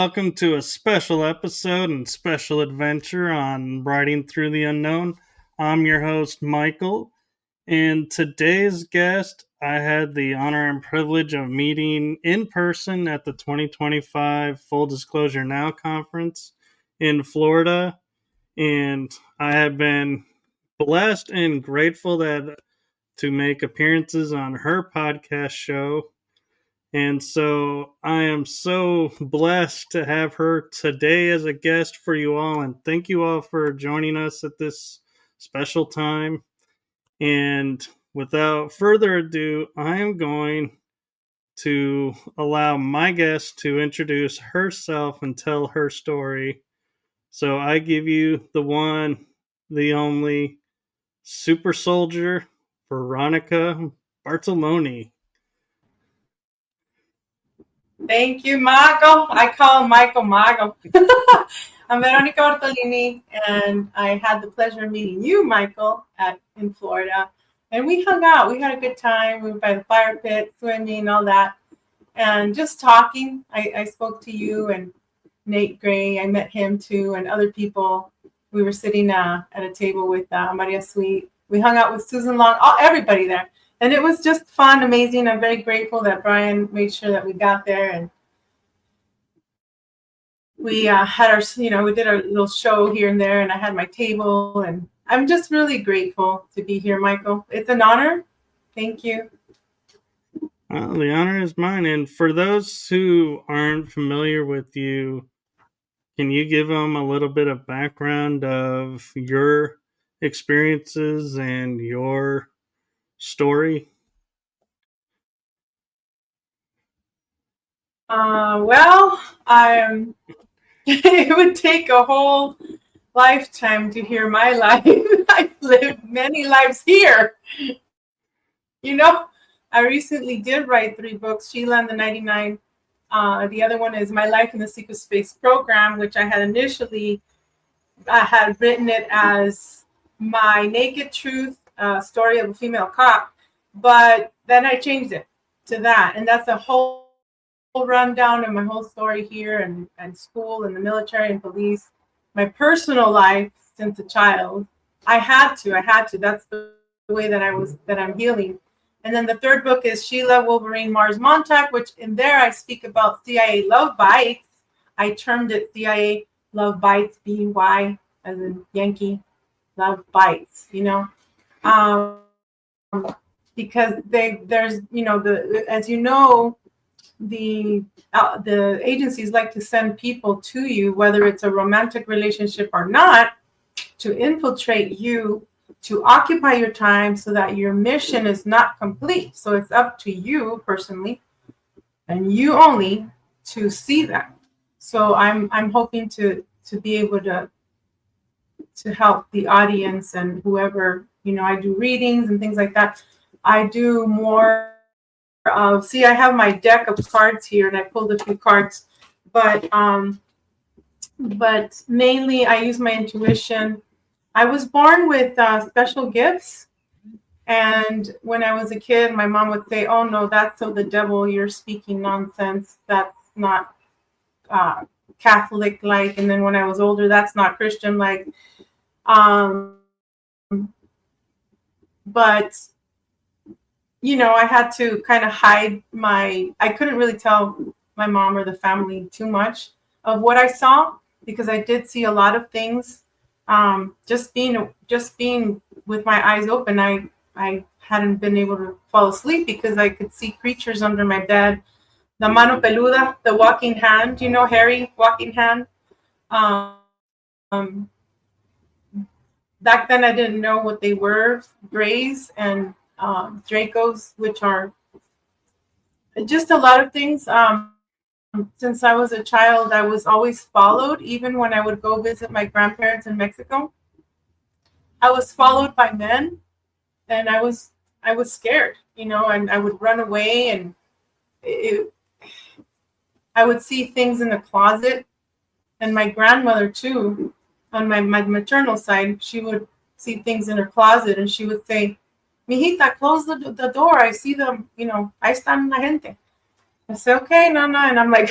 welcome to a special episode and special adventure on Writing Through the Unknown. I'm your host, Michael, and today's guest I had the honor and privilege of meeting in person at the 2025 Full Disclosure Now conference in Florida, and I have been blessed and grateful to make appearances on her podcast show. And so I am so blessed to have her today as a guest for you all. And thank you all for joining us at this special time. And without further ado, I am going to allow my guest to introduce herself and tell her story. So I give you the one, the only super soldier, Veronica Bartolini. Thank you, Mago. I call him Michael Mago. I'm Veronica Bartolini, and I had the pleasure of meeting you, Michael, in Florida. And we hung out. We had a good time. We were by the fire pit, swimming, all that. And just talking. I spoke to you and Nate Gray. I met him, too, and other people. We were sitting at a table with Maria Sweet. We hung out with Susan Long, everybody there. And it was just fun, amazing. I'm very grateful that Brian made sure that we got there, and we had our, we did our little show here and there, and I had my table, and I'm just really grateful to be here, Michael. It's an honor. Thank you. Well, the honor is mine. And for those who aren't familiar with you, can you give them a little bit of background of your experiences and your story? It would take a whole lifetime to hear my life. I've lived many lives here. I recently did write 3 books, Sheila and the 99. The other one is My Life in the Secret Space Program, which I had written it as My Naked Truth, Story of a Female Cop. But then I changed it to that. And that's a whole rundown of my whole story here and school and the military and police. My personal life since a child. I had to. That's the way that I'm healing. And then the 3rd book is Sheila Wolverine Mars Montauk, which in there I speak about CIA love bites. I termed it CIA love bites, BY, as in Yankee love bites, because there's, the agencies like to send people to you, whether it's a romantic relationship or not, to infiltrate you, to occupy your time so that your mission is not complete. So it's up to you personally and you only to see that. So I'm hoping to be able to help the audience and whoever, I do readings and things like that. I do more of, I have my deck of cards here and I pulled a few cards, but mainly I use my intuition. I was born with special gifts, and when I was a kid, my mom would say, "Oh no, that's of the devil. You're speaking nonsense. That's not Catholic-like." And then when I was older, that's not Christian-like. But I had to kind of hide I couldn't really tell my mom or the family too much of what I saw, because I did see a lot of things. Just being with my eyes open, I hadn't been able to fall asleep because I could see creatures under my bed. The mano peluda, the walking hand, Harry, walking hand. Back then I didn't know what they were, Greys and Dracos, which are just a lot of things. Since I was a child, I was always followed. Even when I would go visit my grandparents in Mexico, I was followed by men, and I was scared, and I would run away, and I would see things in the closet. And my grandmother too, on my maternal side, she would see things in her closet, and she would say, "Mijita, close the door. I see them. Ahí están la gente." I said, okay, no. And I'm like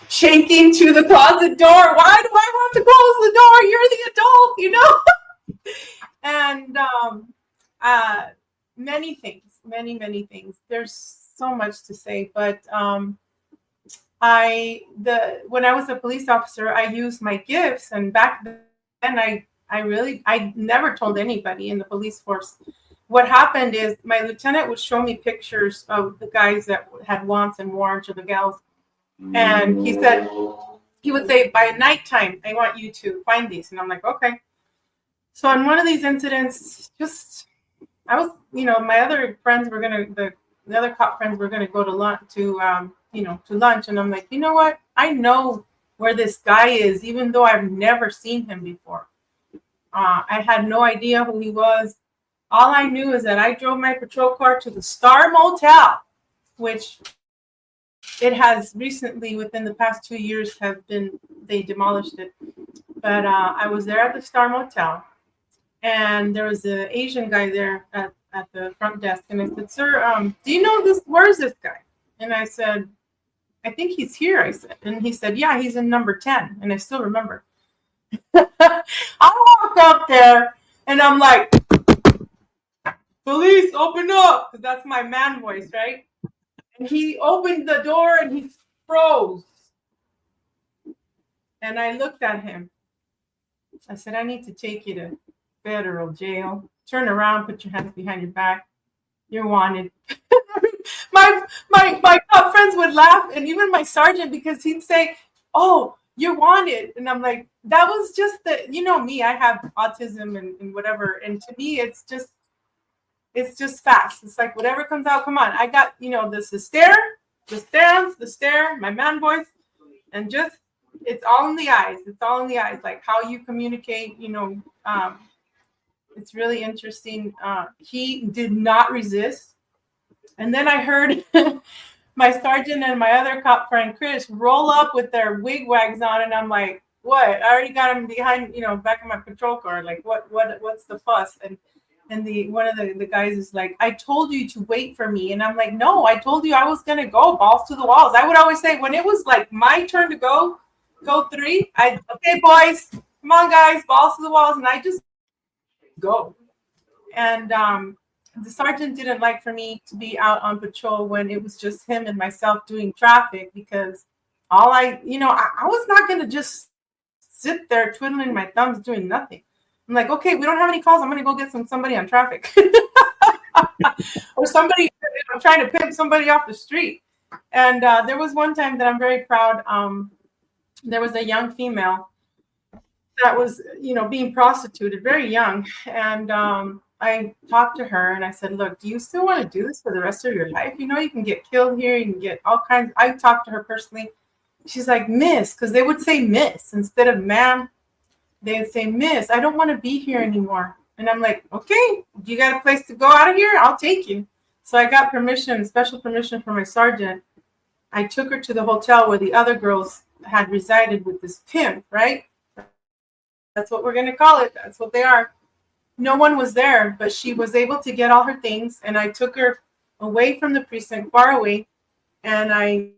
shaking to the closet door. Why do I want to close the door? You're the adult, you know? And many things, many things. There's so much to say, but when I was a police officer, I used my gifts, and back then I never told anybody in the police force. What happened is my lieutenant would show me pictures of the guys that had wants and warrants, or the gals, and he would say, by nighttime, I want you to find these, and I'm like, okay. So on one of these incidents, I was, my other friends were the other cop friends were gonna go to lunch to lunch, and I'm like, you know what? I know where this guy is, even though I've never seen him before. I had no idea who he was. All I knew is that I drove my patrol car to the Star Motel, which it has recently, within the past 2 years, they demolished it. But I was there at the Star Motel, and there was an Asian guy there at the front desk, and I said, sir, do you know this? Where's this guy? And I said, I think he's here, I said. And he said, yeah, he's in number 10. And I still remember. I walk up there, and I'm like, police, open up, because that's my man voice, right? And he opened the door, and he froze. And I looked at him. I said, I need to take you to federal jail. Turn around, put your hands behind your back. You're wanted. my cop friends would laugh, and even my sergeant, because he'd say, oh, you're wanted. And I'm like, that was just me, I have autism and whatever. And to me, it's just fast. It's like whatever comes out, come on. I got, the stare, my man voice, and just, it's all in the eyes. It's all in the eyes, like how you communicate, it's really interesting. He did not resist. And then I heard my sergeant and my other cop friend, Chris, roll up with their wig wags on. And I'm like, what? I already got him behind, back in my patrol car. Like, what's the fuss? And one of the guys is like, I told you to wait for me. And I'm like, no, I told you I was going to go balls to the walls. I would always say, when it was like my turn to go 3, okay, boys, come on, guys, balls to the walls. And I just go. And the sergeant didn't like for me to be out on patrol when it was just him and myself doing traffic, because I was not going to just sit there twiddling my thumbs doing nothing. I'm like, okay, we don't have any calls. I'm going to go get somebody on traffic or somebody trying to pimp somebody off the street. And there was one time that I'm very proud. There was a young female that was, being prostituted, very young. And I talked to her and I said, look, do you still want to do this for the rest of your life? You can get killed here. You can get all kinds. I talked to her personally. She's like, miss, because they would say miss instead of ma'am. They'd say, miss, I don't want to be here anymore. And I'm like, okay, do you got a place to go out of here? I'll take you. So I got special permission from my sergeant. I took her to the hotel where the other girls had resided with this pimp, right? That's what we're going to call it. That's what they are. No one was there, but she was able to get all her things. And I took her away from the precinct, far away. And I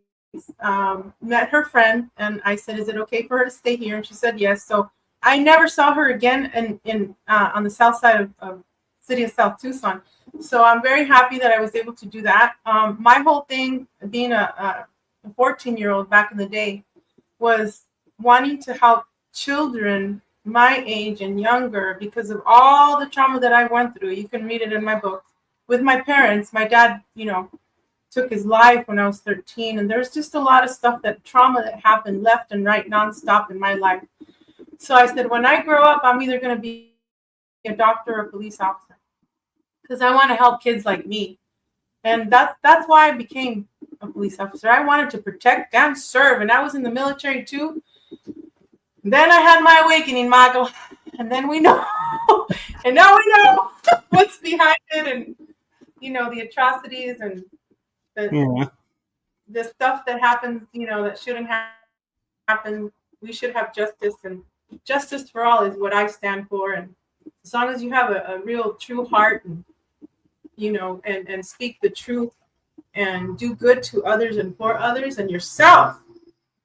met her friend. And I said, is it okay for her to stay here? And she said, yes. So I never saw her again on the south side of city of South Tucson. So I'm very happy that I was able to do that. My whole thing, being a 14-year-old back in the day, was wanting to help children my age and younger, because of all the trauma that I went through. You can read it in my book. With my parents, my dad, took his life when I was 13. And there's just a lot of trauma that happened left and right, nonstop in my life. So I said, when I grow up, I'm either going to be a doctor or a police officer, because I want to help kids like me. And that's why I became a police officer. I wanted to protect and serve. And I was in the military too. Then I had my awakening, Michael. And then we know. And now we know what's behind it, and the atrocities and the stuff that happens, that shouldn't happen. We should have justice, and justice for all is what I stand for. And as long as you have a real true heart, and and speak the truth, and do good to others and for others and yourself,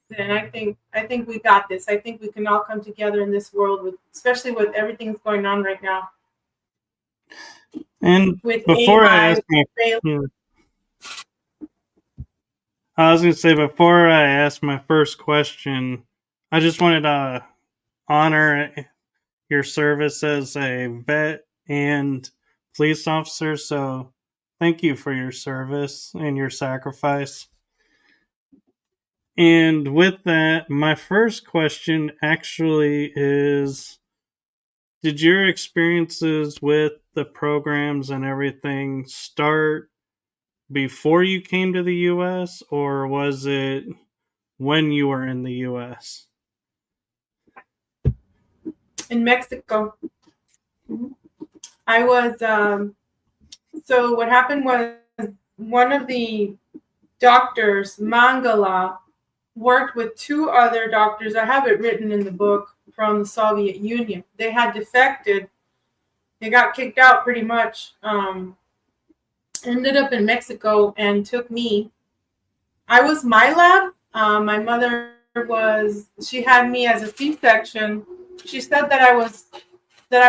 then I think we got this. I think we can all come together in this world, with especially with everything that's going on right now And with before I AI. ask my, I was going to say, before I ask my first question, I just wanted to honor your service as a vet and police officer. So thank you for your service and your sacrifice. And with that, my first question actually is, did your experiences with the programs and everything start before you came to the US, or was it when you were in the US? In Mexico. I was so what happened was, one of the doctors, Mangala, worked with two other doctors. I have it written in the book, from the Soviet Union. They had defected. They got kicked out pretty much. Ended up in Mexico and took me. I was my lab. My mother she had me as a C-section. She said that I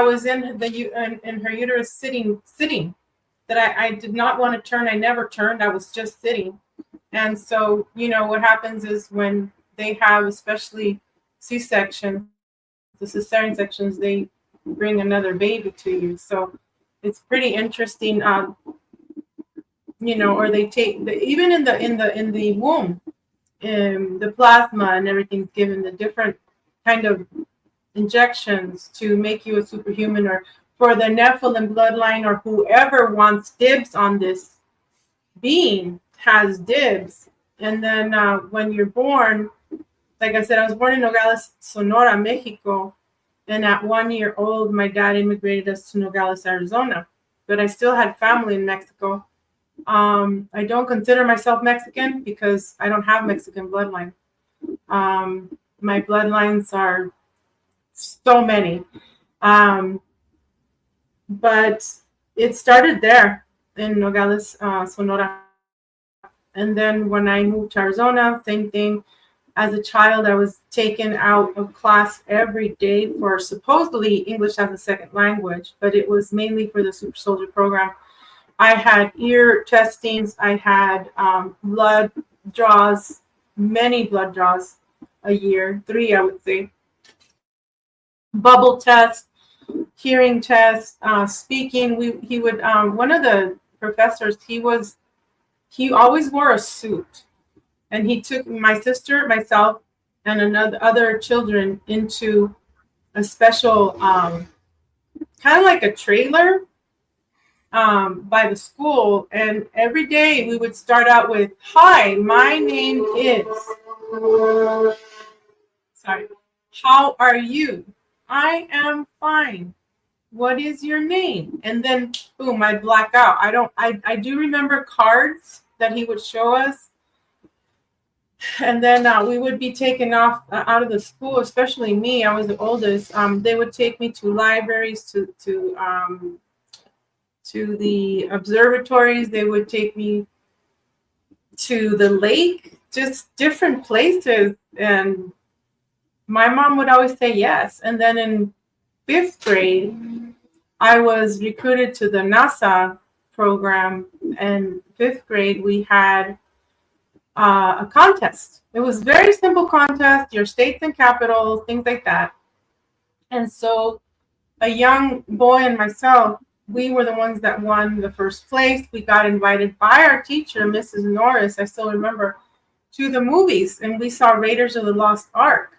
was in her uterus sitting, that I did not want to turn. I never turned. I was just sitting. And so, what happens is, when they have, especially C-section, the cesarean sections, they bring another baby to you. So it's pretty interesting. Or they take even in the womb, the plasma and everything's given, the different kind of injections to make you a superhuman, or for the Nephilim bloodline, or whoever wants dibs on this being has dibs. And then when you're born, like I said, I was born in Nogales, Sonora, Mexico. And at 1 year old, my dad immigrated us to Nogales, Arizona. But I still had family in Mexico. I don't consider myself Mexican because I don't have Mexican bloodline. My bloodlines are so many. But it started there in Nogales, Sonora. And then when I moved to Arizona, same thing. As a child, I was taken out of class every day for supposedly English as a second language, but it was mainly for the Super Soldier program. I had ear testings. I had blood draws, many blood draws a year, 3, I would say. Bubble test, hearing test, speaking. He would one of the professors. He always wore a suit, and he took my sister, myself, and other children into a special kind of like a trailer by the school. And every day we would start out with, "Hi, my name is," sorry, "how are you?" "I am fine." "What is your name?" And then boom, I'd black out. I do remember cards that he would show us. And then we would be taken off out of the school, especially me. I was the oldest. They would take me to libraries, to the observatories. They would take me to the lake, just different places. And my mom would always say yes. And then in 5th grade, I was recruited to the NASA program. And 5th grade, we had a contest. It was a very simple contest, your states and capitals, things like that. And so a young boy and myself, we were the ones that won the first place. We got invited by our teacher, Mrs. Norris, I still remember, to the movies, and we saw Raiders of the Lost Ark.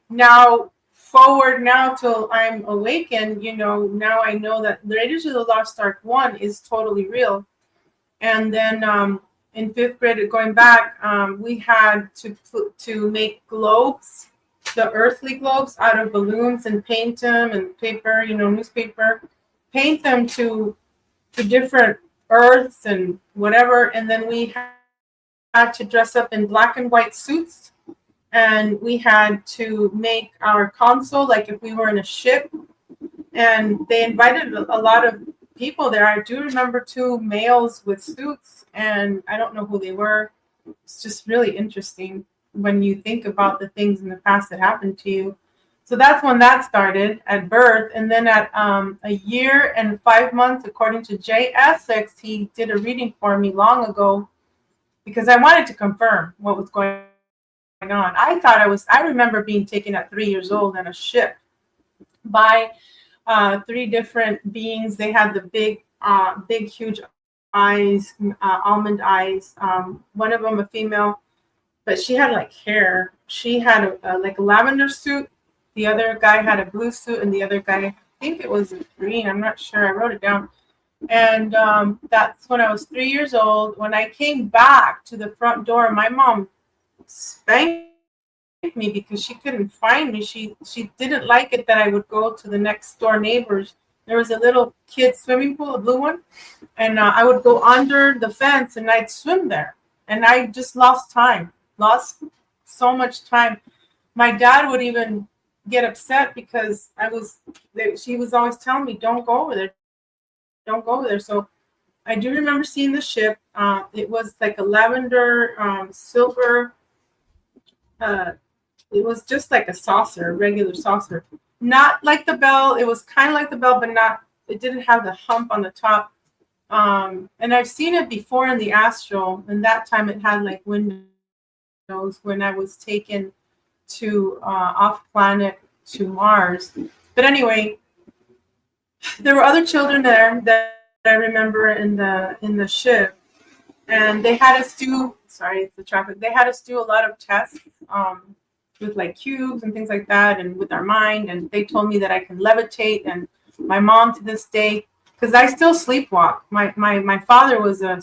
Now, forward now till I'm awakened, now I know that Raiders of the Lost Ark 1 is totally real. And then in 5th grade, going back, we had to make globes, the earthly globes, out of balloons, and paint them, and paper, newspaper, paint them to different earths and whatever. And then we had to dress up in black and white suits, and we had to make our console like if we were in a ship. And they invited a lot of people there. I do remember two males with suits, and I don't know who they were. It's just really interesting when you think about the things in the past that happened to you. So that's when that started at birth. And then at a year and 5 months, according to Jay Essex, he did a reading for me long ago because I wanted to confirm what was going on. I remember being taken at 3 years old on a ship by three different beings. They had the big, huge eyes, almond eyes. One of them a female, but she had like hair. She had like a lavender suit. The other guy had a blue suit, and the other guy, I think it was green. I'm not sure. I wrote it down. And that's when I was 3 years old. When I came back to the front door, my mom spanked me because she couldn't find me. She didn't like it that I would go to the next door neighbors. There was a little kid swimming pool, a blue one, and I would go under the fence and I'd swim there. And I just lost so much time. My dad would even get upset because she was always telling me, don't go over there. So I do remember seeing the ship. It was like a lavender silver. It was just like a saucer, a regular saucer, not like the Bell. It was kind of like the Bell, but not. It didn't have the hump on the top. And I've seen it before in the astral, and that time it had like windows when I was taken to off planet to Mars. But anyway, there were other children there that I remember in the ship, and they had us do. Sorry, it's the traffic. They had us do a lot of tests with like cubes and things like that, and with our mind. And they told me that I can levitate. And my mom to this day, because I still sleepwalk. My father was a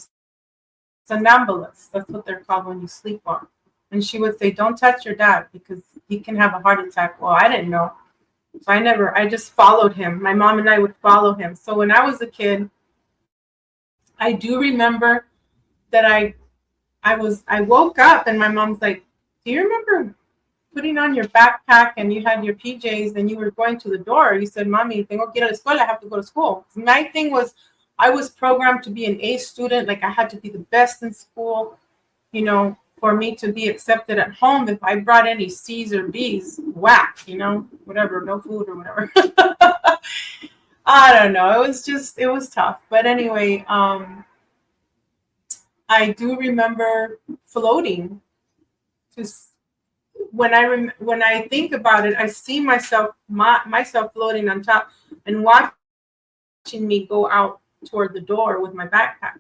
somnambulist. That's what they're called when you sleepwalk. And she would say, "Don't touch your dad because he can have a heart attack." Well, I didn't know. So I just followed him. My mom and I would follow him. So when I was a kid, I do remember that I woke up and my mom's like, "Do you remember putting on your backpack and you had your PJs and you were going to the door? You said, 'Mommy, tengo que ir a la escuela. I have to go to school.'" My thing was, I was programmed to be an A student. Like I had to be the best in school, for me to be accepted at home. If I brought any C's or B's, whack, whatever, no food or whatever. I don't know. It was tough. But anyway, I do remember floating. Just when I think about it, I see myself floating on top and watching me go out toward the door with my backpack.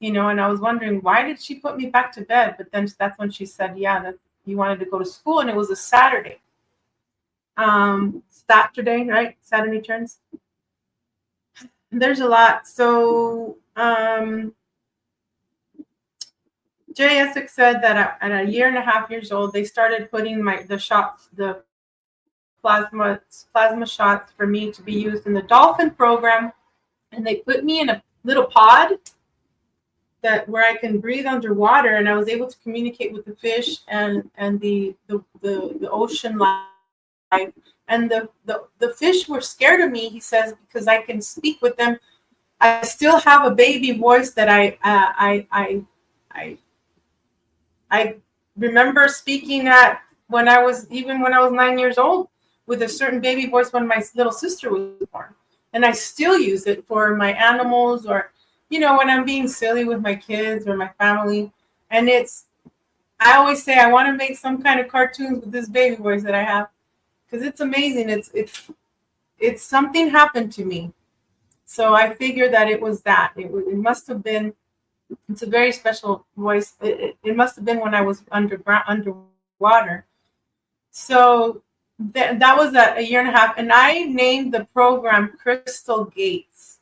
And I was wondering, why did she put me back to bed? But then that's when she said, yeah, that you wanted to go to school, and it was a Saturday. Saturday, right? Saturn returns. There's a lot. So Jay Essex said that at a year and a half years old, they started putting the plasma shots for me to be used in the dolphin program, and they put me in a little pod where I can breathe underwater, and I was able to communicate with the fish and the ocean life. And the fish were scared of me, he says, because I can speak with them. I still have a baby voice that I remember speaking at when I was 9 years old with a certain baby voice when my little sister was born. And I still use it for my animals or, when I'm being silly with my kids or my family. And I always say I want to make some kind of cartoons with this baby voice that I have, because it's amazing. It's something happened to me. So I figured that it was that. It must have been. It's a very special voice. It must have been when I was underwater. So that was a year and a half, and I named the program Crystal Gates.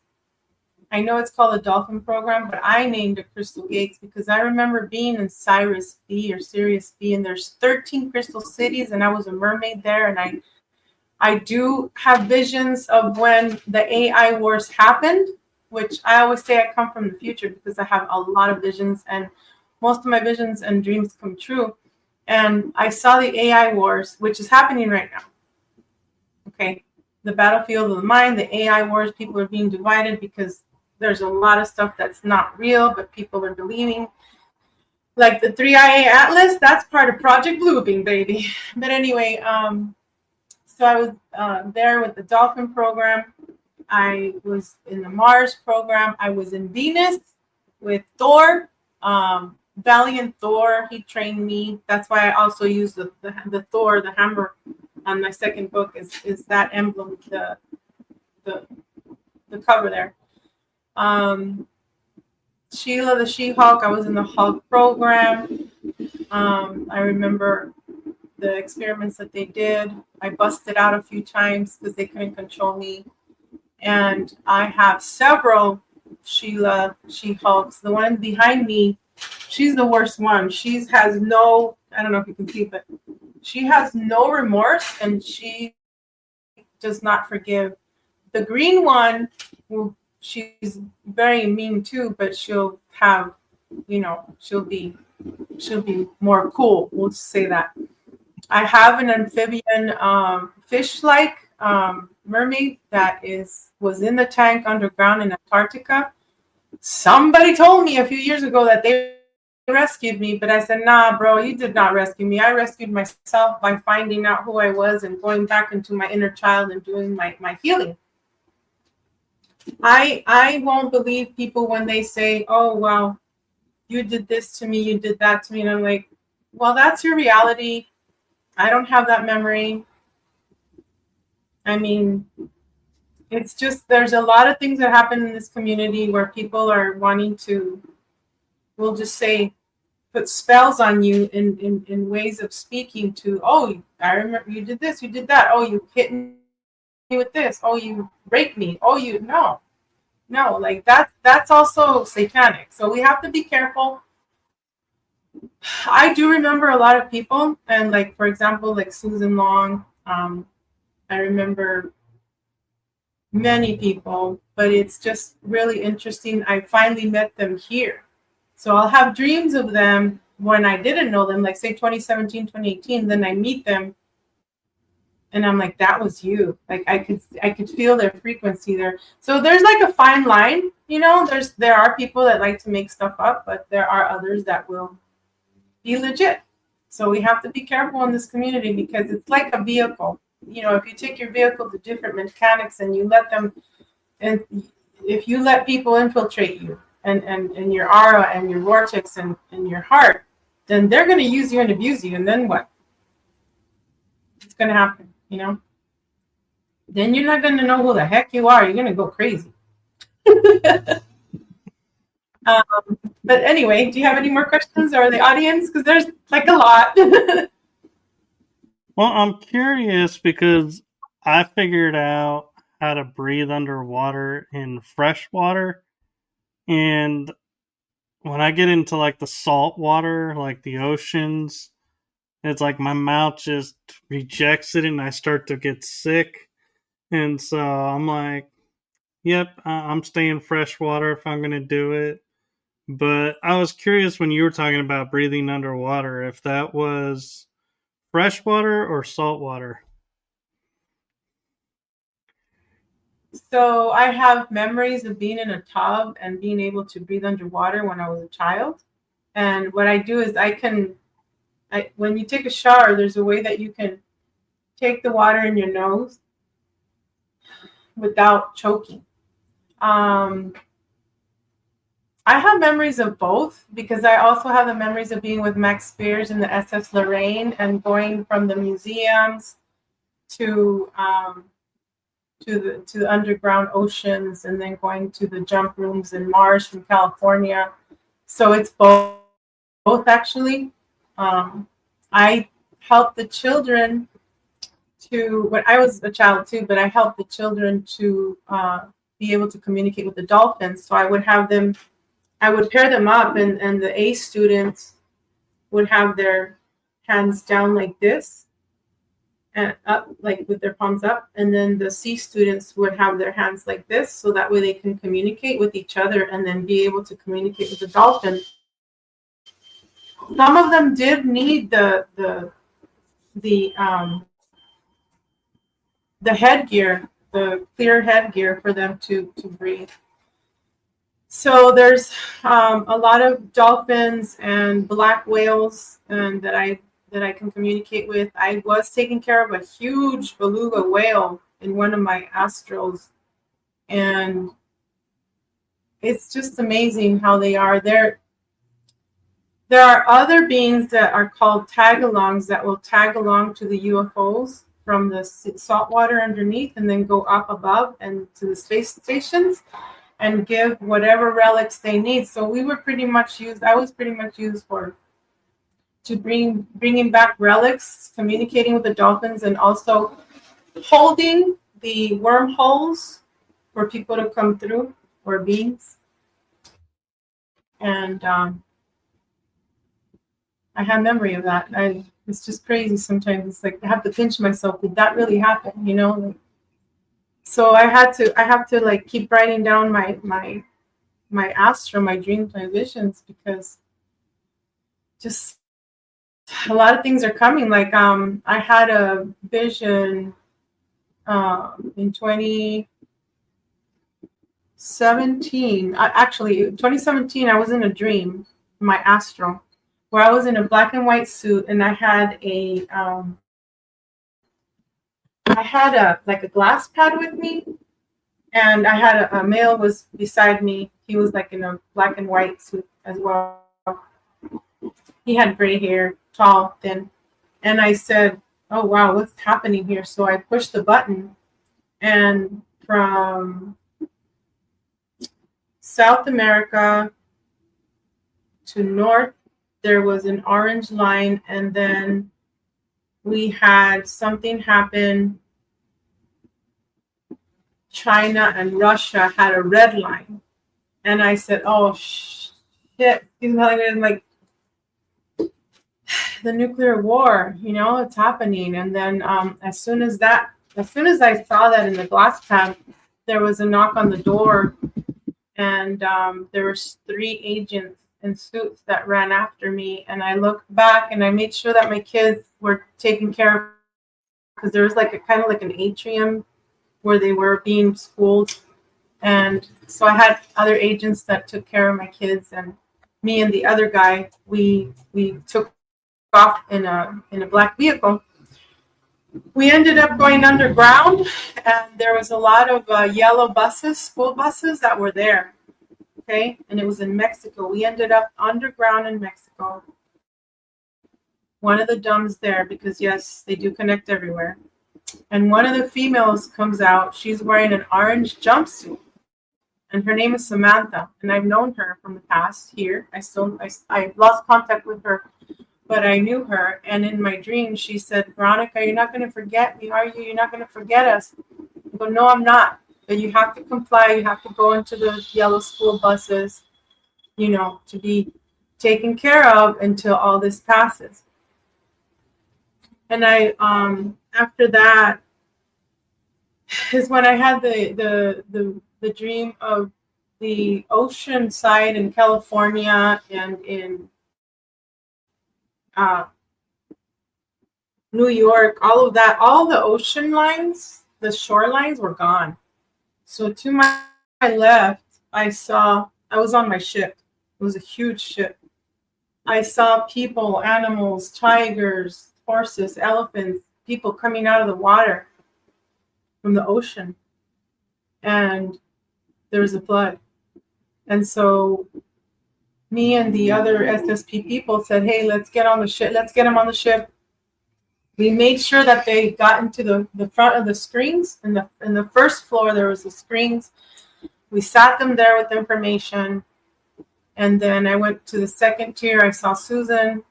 I know it's called a dolphin program, but I named it Crystal Gates because I remember being in Sirius B, and there's 13 crystal cities, and I was a mermaid there, and I do have visions of when the AI wars happened, which I always say I come from the future because I have a lot of visions, and most of my visions and dreams come true. And I saw the AI wars, which is happening right now. Okay. the battlefield of the mind, the AI wars. People are being divided because there's a lot of stuff that's not real, but people are believing. Like the 3IA Atlas, that's part of Project Bluebeam, baby. But anyway, so I was there with the Dolphin program. I was in the Mars program. I was in Venus with Thor. Valiant Thor, he trained me. That's why I also use the Thor, the hammer on my second book is that emblem, the cover there. Sheila the She-Hulk, I was in the Hulk program. I remember the experiments that they did. I busted out a few times because they couldn't control me. And I have several Sheila She-Hulks. The one behind me, she's the worst one. She has no, I don't know if you can see, but she has no remorse and she does not forgive. The green one, she's very mean too, but she'll have, she'll be more cool. We'll just say that. I have an amphibian fish-like mermaid that was in the tank underground in Antarctica. Somebody told me a few years ago that they rescued me, but I said, nah, bro, you did not rescue me. I rescued myself by finding out who I was and going back into my inner child and doing my healing. I won't believe people when they say, oh, well, you did this to me, you did that to me. And I'm like, well, that's your reality. I don't have that memory. I mean, it's just, there's a lot of things that happen in this community where people are wanting to, we'll just say, put spells on you in ways of speaking to, oh, I remember you did this, you did that. Oh, you hit me with this. Oh, you raped me. Oh, no, like that's also satanic. So we have to be careful. I do remember a lot of people, and like, for example, like Susan Long, I remember many people, but it's just really interesting. I finally met them here. So I'll have dreams of them when I didn't know them, like say 2017, 2018, then I meet them and I'm like, that was you. Like I could feel their frequency there. So there's like a fine line, there are people that like to make stuff up, but there are others that will be legit. So we have to be careful in this community because it's like a vehicle. If you take your vehicle to different mechanics and you let them, and if you let people infiltrate you and your aura and your vortex and your heart, then they're going to use you and abuse you. And then what? It's going to happen, Then you're not going to know who the heck you are. You're going to go crazy. But anyway, do you have any more questions or the audience? Because there's like a lot. Well, I'm curious because I figured out how to breathe underwater in fresh water. And when I get into like the salt water, like the oceans, it's like my mouth just rejects it and I start to get sick. And so I'm like, yep, I'm staying freshwater if I'm going to do it. But I was curious when you were talking about breathing underwater, if that was freshwater or saltwater. So I have memories of being in a tub and being able to breathe underwater when I was a child. And what I do is when you take a shower, there's a way that you can take the water in your nose without choking. I have memories of both because I also have the memories of being with Max Spears in the SS Lorraine and going from the museums to the underground oceans and then going to the jump rooms in Mars from California. So it's both actually. I helped the children when I was a child too, but I helped the children to be able to communicate with the dolphins. So I would pair them up and the A students would have their hands down like this and up, like with their palms up. And then the C students would have their hands like this. So that way they can communicate with each other and then be able to communicate with the dolphin. Some of them did need the headgear the clear headgear for them to breathe. So there's a lot of dolphins and black whales and that I can communicate with. I was taking care of a huge beluga whale in one of my astrals, and it's just amazing how they are. There are other beings that are called tag-alongs that will tag along to the UFOs from the salt water underneath and then go up above and to the space stations and give whatever relics they need. So we were pretty much used. I was pretty much used to bringing back relics, communicating with the dolphins, and also holding the wormholes for people to come through, or beings. And I have memory of that. It's just crazy sometimes. It's like I have to pinch myself. Did that really happen? You know. So I have to like keep writing down my astro, my dreams, my visions, because just a lot of things are coming. Like I had a vision in 2017. Actually, 2017, I was in a dream, my astro, where I was in a black and white suit, and I had a like a glass pad with me, and I had a male was beside me. He was like in a black and white suit as well. He had gray hair, tall, thin, and I said, "Oh wow, what's happening here?" So I pushed the button, and from South America to North, there was an orange line, and then we had something happen. China and Russia had a red line, and I said, "Oh shit!" Like the nuclear war, you know, it's happening. And then as soon as I saw that in the glass pad, there was a knock on the door, and there was 3 agents in suits that ran after me. And I looked back, and I made sure that my kids were taken care of, because there was like a kind of like an atrium where they were being schooled. And so I had other agents that took care of my kids, and me and the other guy, we took off in a black vehicle. We ended up going underground, and there was a lot of yellow buses, school buses that were there. Okay, and it was in Mexico. We ended up underground in Mexico. One of the DUMs there, because yes, they do connect everywhere. And one of the females comes out. She's wearing an orange jumpsuit, and her name is Samantha. And I've known her from the past here. I lost contact with her, but I knew her. And in my dream, she said, "Veronica, you're not going to forget me, are you? You're not going to forget us." I go, "No, I'm not. But you have to comply. You have to go into the yellow school buses, you know, to be taken care of until all this passes." And I, after that, is when I had the dream of the ocean side in California and in New York, all of that, all the ocean lines, the shorelines were gone. So to my left, I was on my ship. It was a huge ship. I saw people, animals, tigers, horses, elephants, people coming out of the water from the ocean. And there was a flood. And so me and the other SSP people said, "Hey, let's get on the ship. Let's get them on the ship." We made sure that they got into the front of the screens. In the first floor, there was the screens. We sat them there with information. And then I went to the second tier. I saw Susan.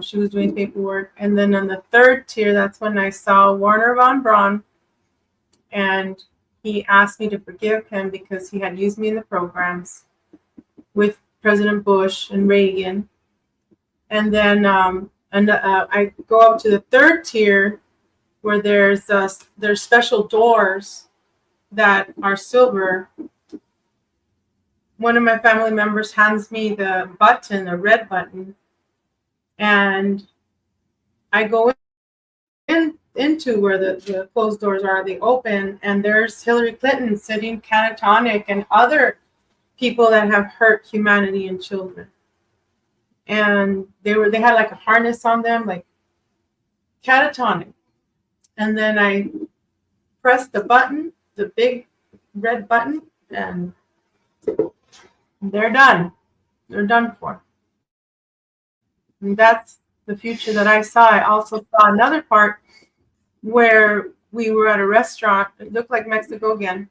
She was doing paperwork. And then on the third tier, that's when I saw Warner von Braun. And he asked me to forgive him because he had used me in the programs with President Bush and Reagan. And then I go up to the third tier, where there's special doors that are silver. One of my family members hands me the button, the red button, and I go in into where the closed doors are, they open, and there's Hillary Clinton sitting catatonic and other people that have hurt humanity and children. And they had like a harness on them, like catatonic. And then I pressed the button, the big red button, and they're done. They're done for. And that's the future that I saw. I also saw another part where we were at a restaurant. It looked like Mexico again.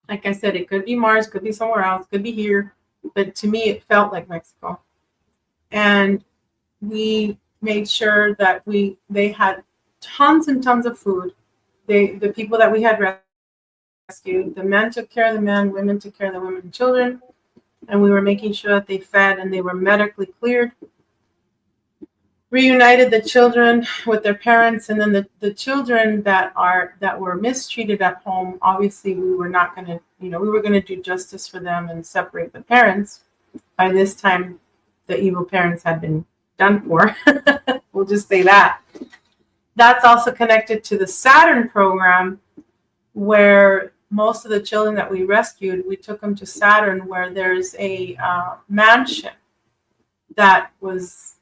Like I said, it could be Mars, could be somewhere else, could be here. But to me, it felt like Mexico. And we made sure that they had tons and tons of food. The people that we had rescued, the men took care of the men, women took care of the women and children. And we were making sure that they fed and they were medically cleared. Reunited the children with their parents, and then the children that were mistreated at home, obviously we were not going to, we were going to do justice for them and separate the parents. By this time, the evil parents had been done for. We'll just say that. That's also connected to the Saturn program, where most of the children that we rescued, we took them to Saturn, where there's a mansion that was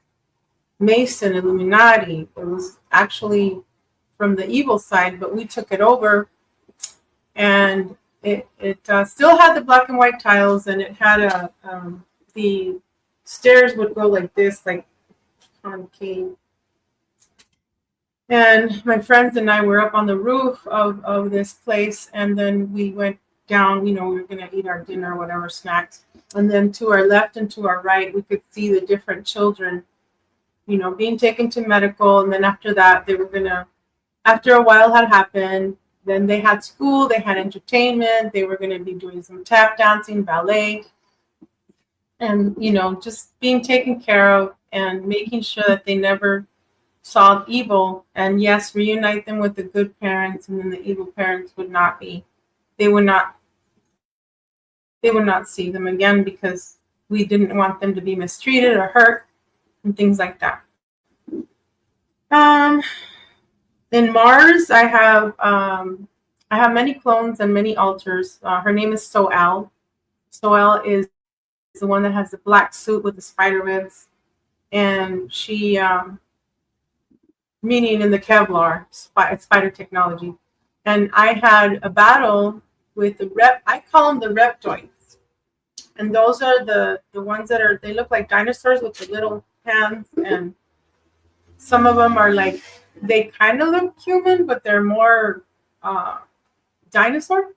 Mason, Illuminati. It was actually from the evil side, but we took it over, and it still had the black and white tiles, and it had the stairs would go like this, like concave. And my friends and I were up on the roof of this place, and then we went down, we were going to eat our dinner, whatever, snacks. And then to our left and to our right, we could see the different children, being taken to medical. And then after that, they were going to, after a while had happened, then they had school, they had entertainment, they were going to be doing some tap dancing, ballet, and, just being taken care of and making sure that they never saw evil. And yes, reunite them with the good parents, and then the evil parents would not see them again, because we didn't want them to be mistreated or hurt and things like that. In Mars, I have many clones and many alters. Her name is Soel. Soel is the one that has the black suit with the spider webs, and she meaning in the Kevlar spider technology. And I had a battle with I call them the reptoids. And those are the ones that they look like dinosaurs with the little hands. And some of them are like, they kind of look human, but they're more dinosaur.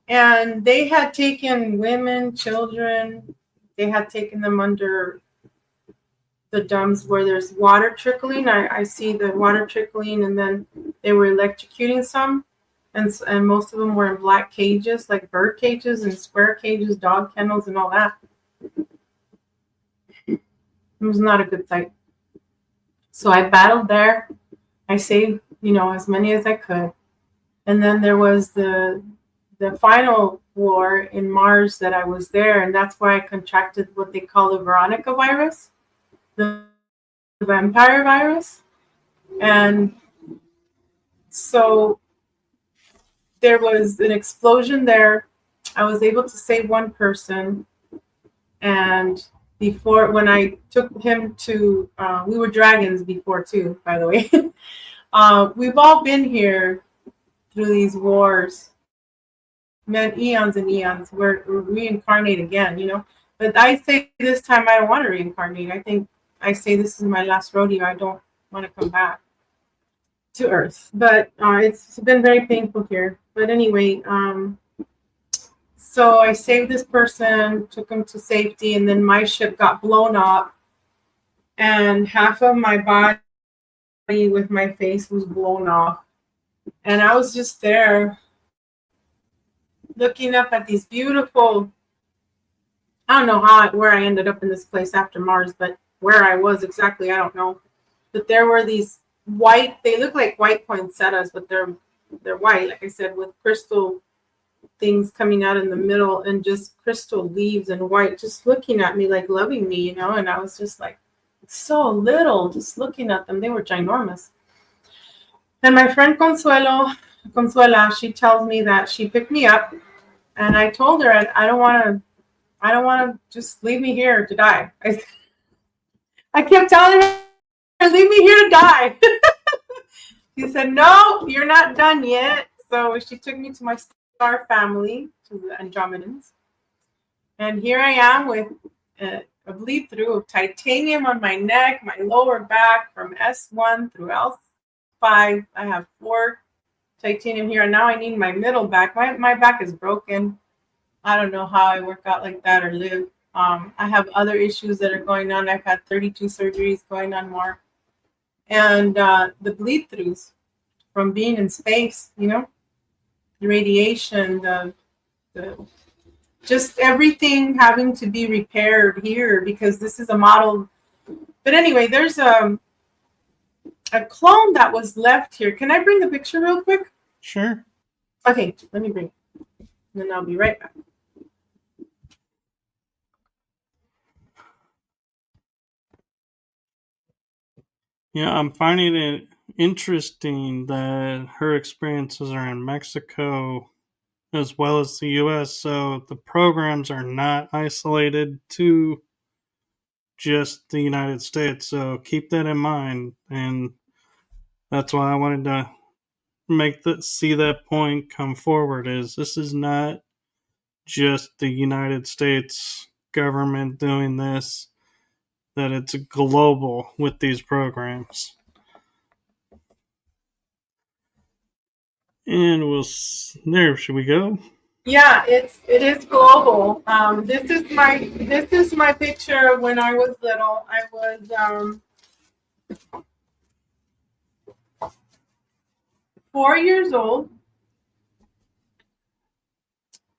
And they had taken women, children, they had taken them under the dumps where there's water trickling. I see the water trickling, and then they were electrocuting some, and most of them were in black cages, like bird cages and square cages, dog kennels, and all that. It was not a good sight. So I battled there. I saved, as many as I could. And then there was the final war in Mars that I was there, and that's why I contracted what they call the Veronica virus, the vampire virus. And so there was an explosion there. I was able to save one person. And when I took him to, we were dragons before too, by the way. We've all been here through these wars, meant eons and eons. We're reincarnate again, But I say this time I don't want to reincarnate. I say this is my last rodeo. I don't want to come back to Earth. But it's been very painful here. But anyway, so I saved this person, took him to safety, and then my ship got blown up, and half of my body with my face was blown off. And I was just there looking up at these beautiful, I don't know where I ended up in this place after Mars, but where I was exactly, I don't know. But there were these white, they look like white poinsettias, but they're white, like I said, with crystal things coming out in the middle, and just crystal leaves and white, just looking at me, like loving me, And I was just like so little, just looking at them. They were ginormous. And my friend Consuela, she tells me that she picked me up, and I told her I don't want to just leave me here to die. I kept telling her, leave me here to die. She said, no, you're not done yet. So she took me to my star family, to the Andromedans. And here I am with a bleed through of titanium on my neck, my lower back from S1 through L5. I have 4 titanium here. And now I need my middle back. My back is broken. I don't know how I work out like that or live. I have other issues that are going on. I've had 32 surgeries going on more. And the bleed throughs from being in space, the radiation, the just everything having to be repaired here because this is a model. But anyway, there's a clone that was left here. Can I bring the picture real quick? Sure. Okay, let me bring it. And then I'll be right back. Yeah, I'm finding it interesting that her experiences are in Mexico as well as the US, so the programs are not isolated to just the United States. So keep that in mind, and that's why I wanted to see that point come forward. Is this is not just the United States government doing this; that it's global with these programs. And there. Should we go? Yeah, it is global. This is my picture when I was little. I was 4 years old,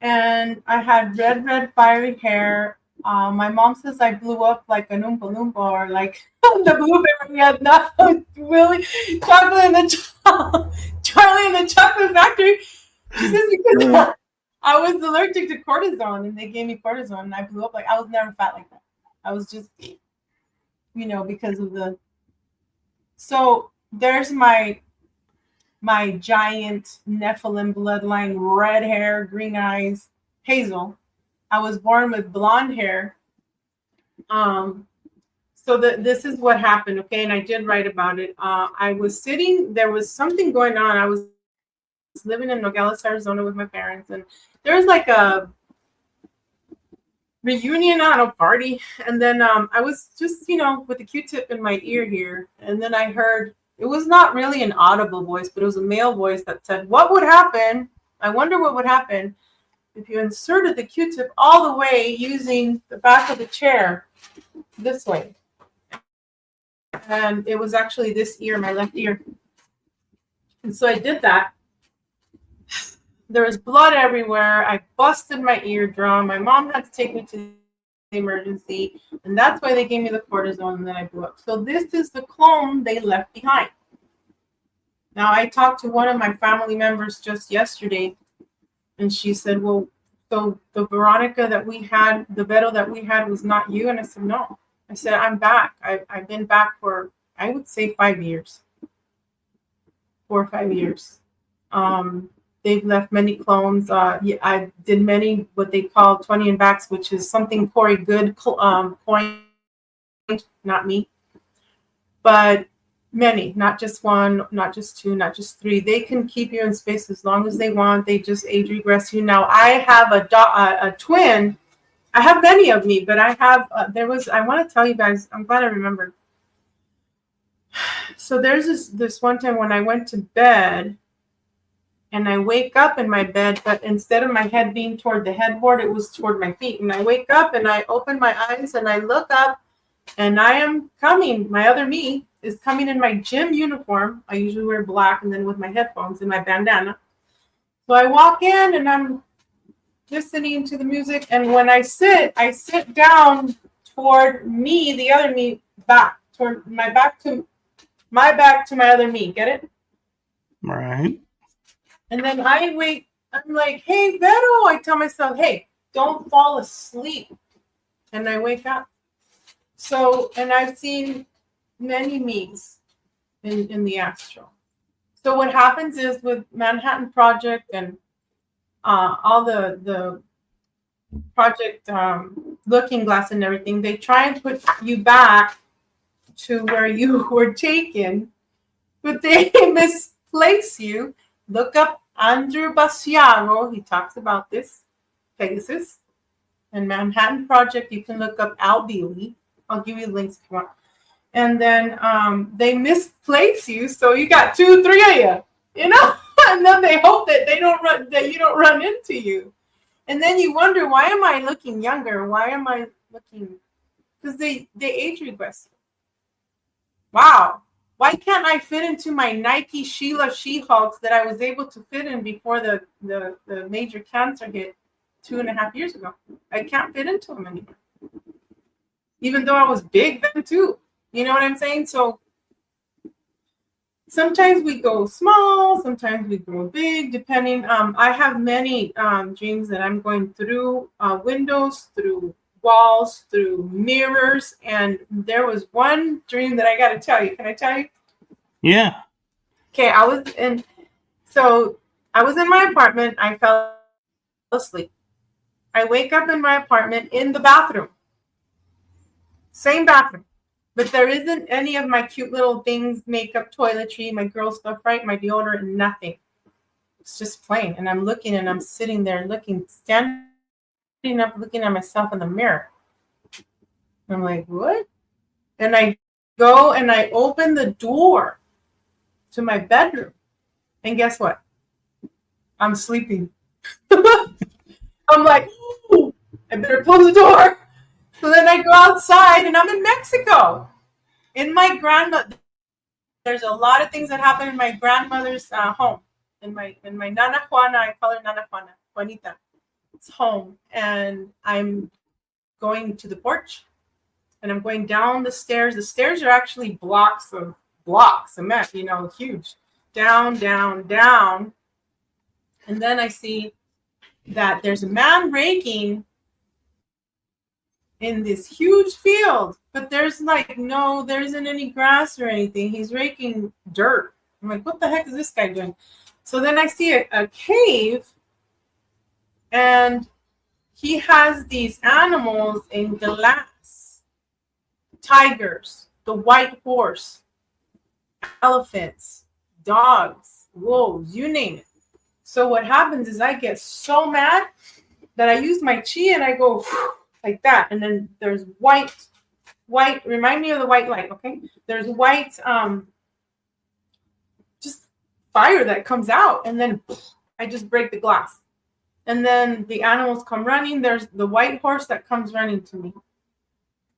and I had red fiery hair. My mom says I blew up like an Oompa Loompa or like the blueberry had nothing. Willie, Chocolate in the Charlie in the Chocolate Factory. She says because I was allergic to cortisone, and they gave me cortisone, and I blew up. Like I was never fat like that. I was just, because of the. So there's my giant Nephilim bloodline, red hair, green eyes, hazel. I was born with blonde hair. So this is what happened, okay? And I did write about it. I was sitting, there was something going on. I was living in Nogales, Arizona with my parents, and there was like a reunion on a party. And then I was just, with the Q-tip in my ear here. And then I heard, it was not really an audible voice, but it was a male voice that said, what would happen? I wonder what would happen if you inserted the Q-tip all the way using the back of the chair this way. And it was actually this ear, my left ear. And so I did that. There was blood everywhere. I busted my eardrum. My mom had to take me to the emergency. And that's why they gave me the cortisone, and then I blew up. So this is the clone they left behind. Now, I talked to one of my family members just yesterday, and she said, well, so the Veronica that we had, the Vero that we had was not you? And I said, no. I said, I'm back. I've been back for, I would say 5 years. 4 or 5 years. They've left many clones. I did many what they call 20 and backs, which is something Corey Good coined, not me. But many, not just one, not just two, not just three. They can keep you in space as long as they want. They just age regress you. Now, I have a twin. I have many of me, but I have, I want to tell you guys, I'm glad I remembered. So there's this one time when I went to bed, and I wake up in my bed, but instead of my head being toward the headboard, it was toward my feet. And I wake up and I open my eyes and I look up, and I am coming. My other me is coming in my gym uniform. I usually wear black, and then with my headphones and my bandana. So I walk in and I'm listening to the music. And when I sit down toward me, the other me, back, toward my back to my other me. Get it? Right. And then I wake, I'm like, hey, Vero. I tell myself, hey, don't fall asleep. And I wake up. So, and I've seen many me's in the astral. So what happens is with Manhattan Project and all the project Looking Glass and everything, they try and put you back to where you were taken, but they misplace you. Look up Andrew Basiago. He talks about this, Pegasus. And Manhattan Project, you can look up Al Bealey. I'll give you links if you want. And then they misplace you, so you got 2, 3 of you, and then they hope that you don't run into you. And then you wonder, why am I looking younger? Why am I looking? Because they age regress. Wow. Why can't I fit into my Nike Sheila She-Hulks that I was able to fit in before the major cancer hit 2.5 years ago? I can't fit into them anymore. Even though I was big then too. You know what I'm saying? So sometimes we go small, sometimes we go big, depending. I have many dreams that I'm going through windows, through walls, through mirrors. And there was one dream that I got to tell you. Can I tell you? Yeah. Okay, I was in my apartment. I fell asleep. I wake up in my apartment in the bathroom. Same bathroom. But there isn't any of my cute little things, makeup, toiletry, my girl stuff, right? My deodorant, nothing. It's just plain. And I'm looking and I'm sitting there standing up, looking at myself in the mirror. I'm like, what? And I go and I open the door to my bedroom. And guess what? I'm sleeping. I'm like, ooh, I better close the door. So then I go outside and I'm in Mexico. In my grandmother, there's a lot of things that happen in my grandmother's home. In my Nana Juana, I call her Nana Juana, Juanita. It's home. And I'm going to the porch and I'm going down the stairs. The stairs are actually blocks of cement, huge. Down, down, down. And then I see that there's a man raking in this huge field, but there isn't any grass or anything. He's raking dirt. I'm like, what the heck is this guy doing? So then I see a cave, and he has these animals in glass. Tigers, the white horse, elephants, dogs, wolves, you name it. So what happens is I get so mad that I use my chi and I go like that. And then there's white, remind me of the white light, okay? There's white, just fire that comes out. And then I just break the glass. And then the animals come running. There's the white horse that comes running to me.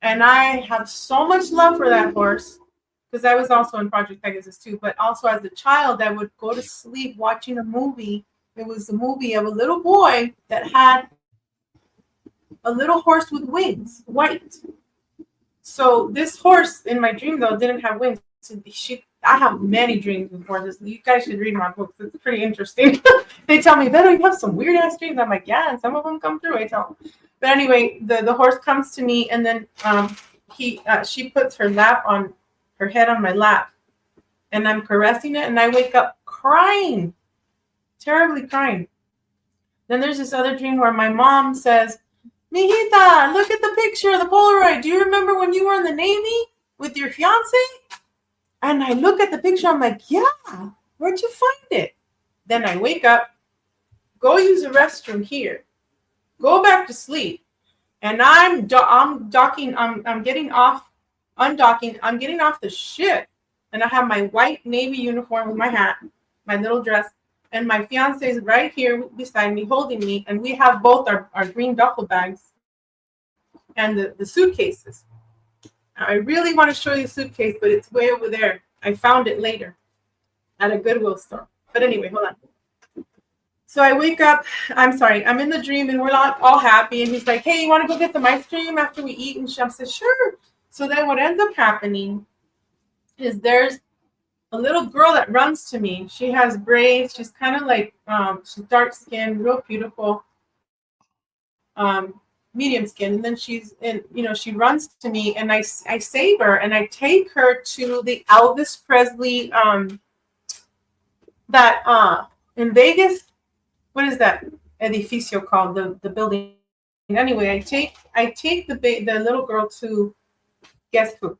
And I have so much love for that horse, because I was also in Project Pegasus too, but also as a child, I would go to sleep watching a movie. It was a movie of a little boy that had a little horse with wings, white. So this horse in my dream, though, didn't have wings. I have many dreams with horses. You guys should read my books. It's pretty interesting. They tell me, Beto, you have some weird-ass dreams. I'm like, yeah, and some of them come through. I tell them. But anyway, the horse comes to me, and then she puts her head on my lap, and I'm caressing it, and I wake up crying, terribly crying. Then there's this other dream where my mom says, Mijita, look at the picture, the Polaroid. Do you remember when you were in the Navy with your fiance? And I look at the picture, I'm like, yeah, where'd you find it? Then I wake up, go use the restroom here, go back to sleep, and I'm docking, I'm getting off, undocking, I'm getting off the ship, and I have my white Navy uniform with my hat, my little dress, and my fiance is right here beside me, holding me, and we have both our green duffel bags and the suitcases. I really want to show you the suitcase, but it's way over there. I found it later at a Goodwill store. But anyway, hold on. So I wake up. I'm in the dream, and we're all happy. And he's like, hey, you want to go get some ice cream after we eat? And Shem says, sure. So then what ends up happening is there's a little girl that runs to me. She has braids. She's kind of like, she's dark skinned, real beautiful, medium skin. And then she runs to me, and I save her, and I take her to the Elvis Presley that in Vegas, what is that edificio called? The building. Anyway, I take the little girl to guess who?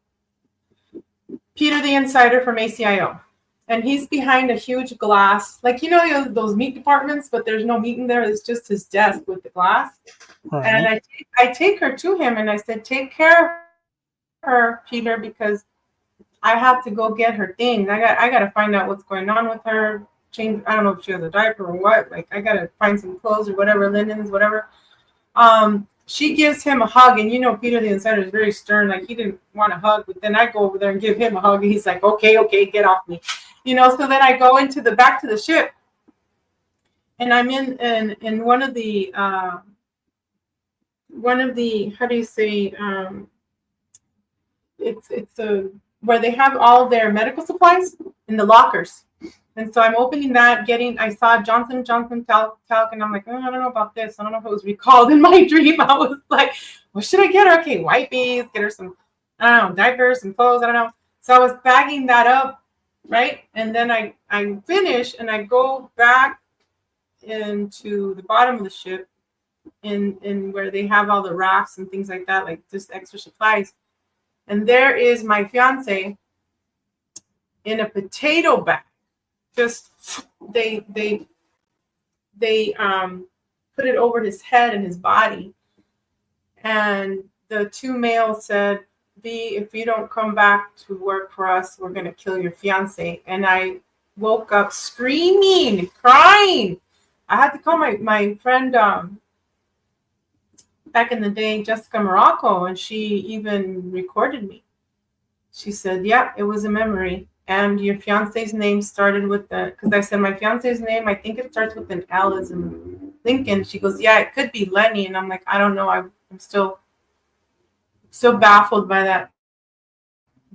Peter the Insider from ACIO. And he's behind a huge glass, like those meat departments, but there's no meat in there. It's just his desk with the glass. Right. And I take her to him, and I said, "Take care of her, Peter, because I have to go get her things. I got to find out what's going on with her. Change. I don't know if she has a diaper or what. Like I got to find some clothes or whatever, linens, whatever." She gives him a hug, and Peter the Insider is very stern. Like he didn't want a hug, but then I go over there and give him a hug, and he's like, "Okay, get off me," So then I go into the back to the ship, and I'm in one of the how do you say it's a where they have all their medical supplies in the lockers. And so I'm opening that, I saw Johnson & Johnson talc, and I'm like, oh, I don't know about this. I don't know if it was recalled in my dream. I was like, what should I get her? Okay, wipes, get her some, I don't know, diapers, some clothes, I don't know. So I was bagging that up, right? And then I finish, and I go back into the bottom of the ship in where they have all the rafts and things like that, like just extra supplies. And there is my fiance in a potato bag. Just they put it over his head and his body. And the two males said, "V, if you don't come back to work for us, we're gonna kill your fiance." And I woke up screaming, crying. I had to call my friend back in the day, Jessica Morocco, and she even recorded me. She said, "Yeah, it was a memory. And your fiance's name started with because I said my fiance's name, I think it starts with an L as in Lincoln." She goes, "Yeah, it could be Lenny." And I'm like, I don't know. I'm still baffled by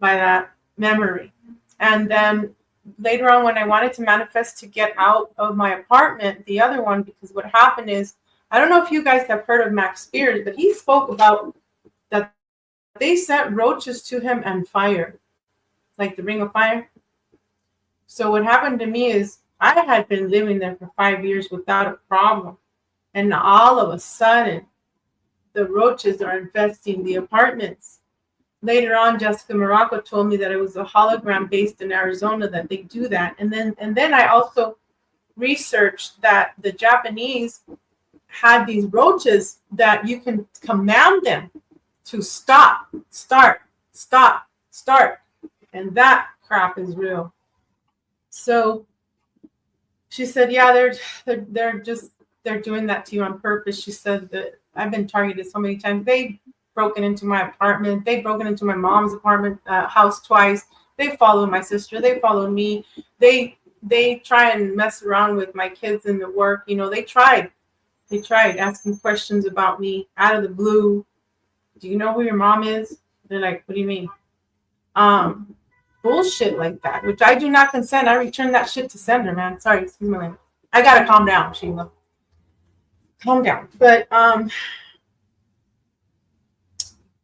that memory. And then later on, when I wanted to manifest to get out of my apartment, the other one, because what happened is, I don't know if you guys have heard of Max Spears, but he spoke about that they sent roaches to him and fire, like the Ring of Fire. So what happened to me is I had been living there for 5 years without a problem. And all of a sudden, the roaches are infesting the apartments. Later on, Jessica Morocco told me that it was a hologram based in Arizona that they do that. And then I also researched that the Japanese had these roaches that you can command them to stop, start, stop, start. And that crap is real. So she said, yeah, they're doing that to you on purpose. She said that I've been targeted so many times. They've broken into my apartment. They've broken into my mom's apartment house twice. They followed my sister. They followed me. They try and mess around with my kids in the work. They tried asking questions about me out of the blue. Do you know who your mom is? They're like, what do you mean? Bullshit like that, which I do not consent. I return that shit to sender, man. Sorry, excuse me. I gotta calm down, Sheila. Calm down. But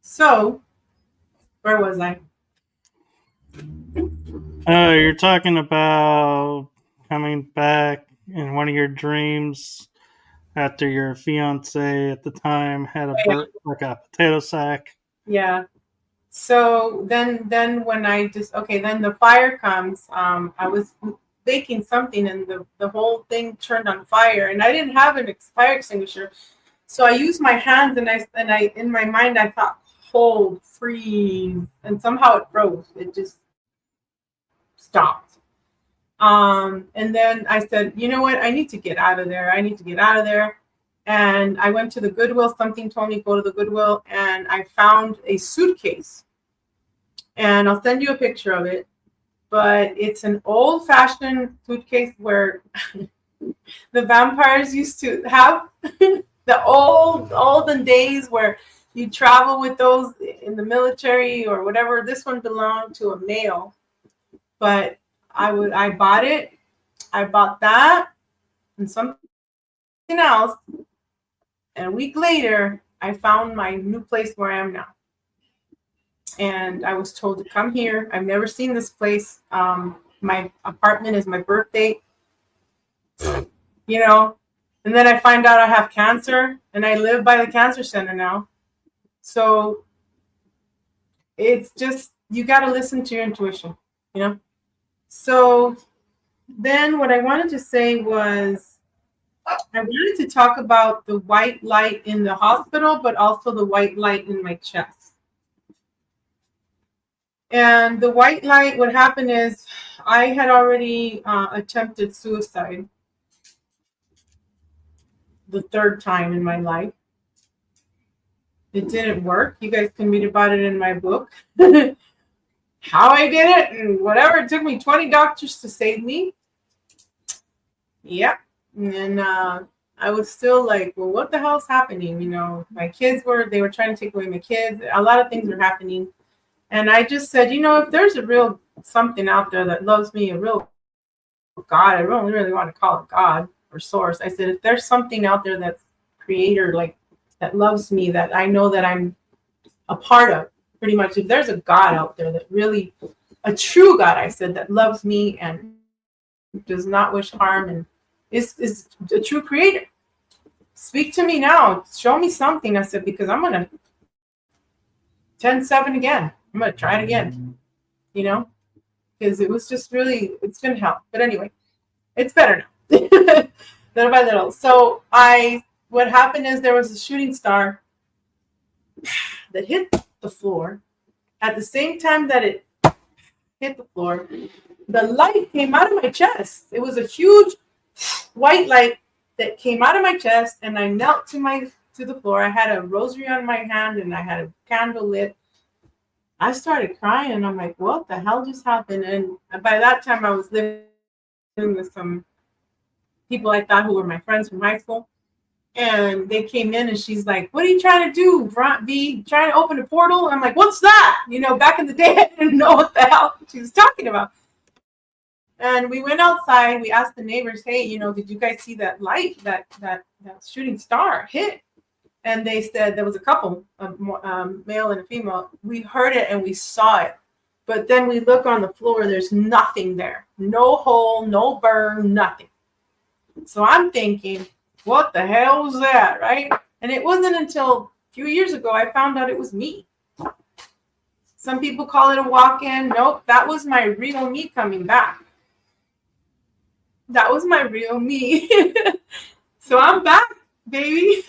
so where was I? You're talking about coming back in one of your dreams after your fiance at the time had like a potato sack. Yeah. So then when I then the fire comes. I was baking something, and the whole thing turned on fire, and I didn't have an fire extinguisher, so I used my hands, and I in my mind I thought, hold, freeze, and somehow it froze. It just stopped. And then I said, you know what? I need to get out of there. And I went to the Goodwill. Something told me go to the Goodwill, and I found a suitcase. And I'll send you a picture of it. But it's an old-fashioned suitcase where the vampires used to have the olden days where you travel with those in the military or whatever. This one belonged to a male. But I bought it. I bought that and something else. And a week later, I found my new place where I am now. And I was told to come here. I've never seen this place. My apartment is my birthday. you know. And then I find out I have cancer, and I live by the cancer center now. So it's just, you got to listen to your intuition, you know. So then what I wanted to say was, I wanted to talk about the white light in the hospital, but also the white light in my chest. And the white light, what happened is I had already attempted suicide the third time in my life. It didn't work. You guys can read about it in my book. How I did it and whatever. It took me 20 doctors to save me. Yep. And I was still like, well, what the hell's happening? You know, my kids they were trying to take away my kids. A lot of things were happening. And I just said, you know, if there's a real something out there that loves me, a real God, I don't really want to call it God or source. I said, if there's something out there that's creator, like that loves me, that I know that I'm a part of, pretty much, if there's a God out there that really, a true God, I said, that loves me and does not wish harm and is a true creator, speak to me now. Show me something. I said, because I'm going to 10-7 again. I'm going to try it again, you know, because it was just really, it's been hell. But anyway, it's better now, little by little. So what happened is there was a shooting star that hit the floor. At the same time that it hit the floor, the light came out of my chest. It was a huge white light that came out of my chest, and I knelt to the floor. I had a rosary on my hand, and I had a candle lit. I started crying, and I'm like, what the hell just happened? And by that time, I was living with some people I thought who were my friends from high school. And they came in, and she's like, what are you trying to do, V? Trying to open a portal? I'm like, what's that? You know, back in the day, I didn't know what the hell she was talking about. And we went outside. We asked the neighbors, hey, you know, did you guys see that light, that shooting star hit? And they said there was a couple, a male and a female. We heard it and we saw it. But then we look on the floor, there's nothing there. No hole, no burn, nothing. So I'm thinking, what the hell was that, right? And it wasn't until a few years ago I found out it was me. Some people call it a walk-in. Nope, that was my real me coming back. That was my real me. So I'm back, baby.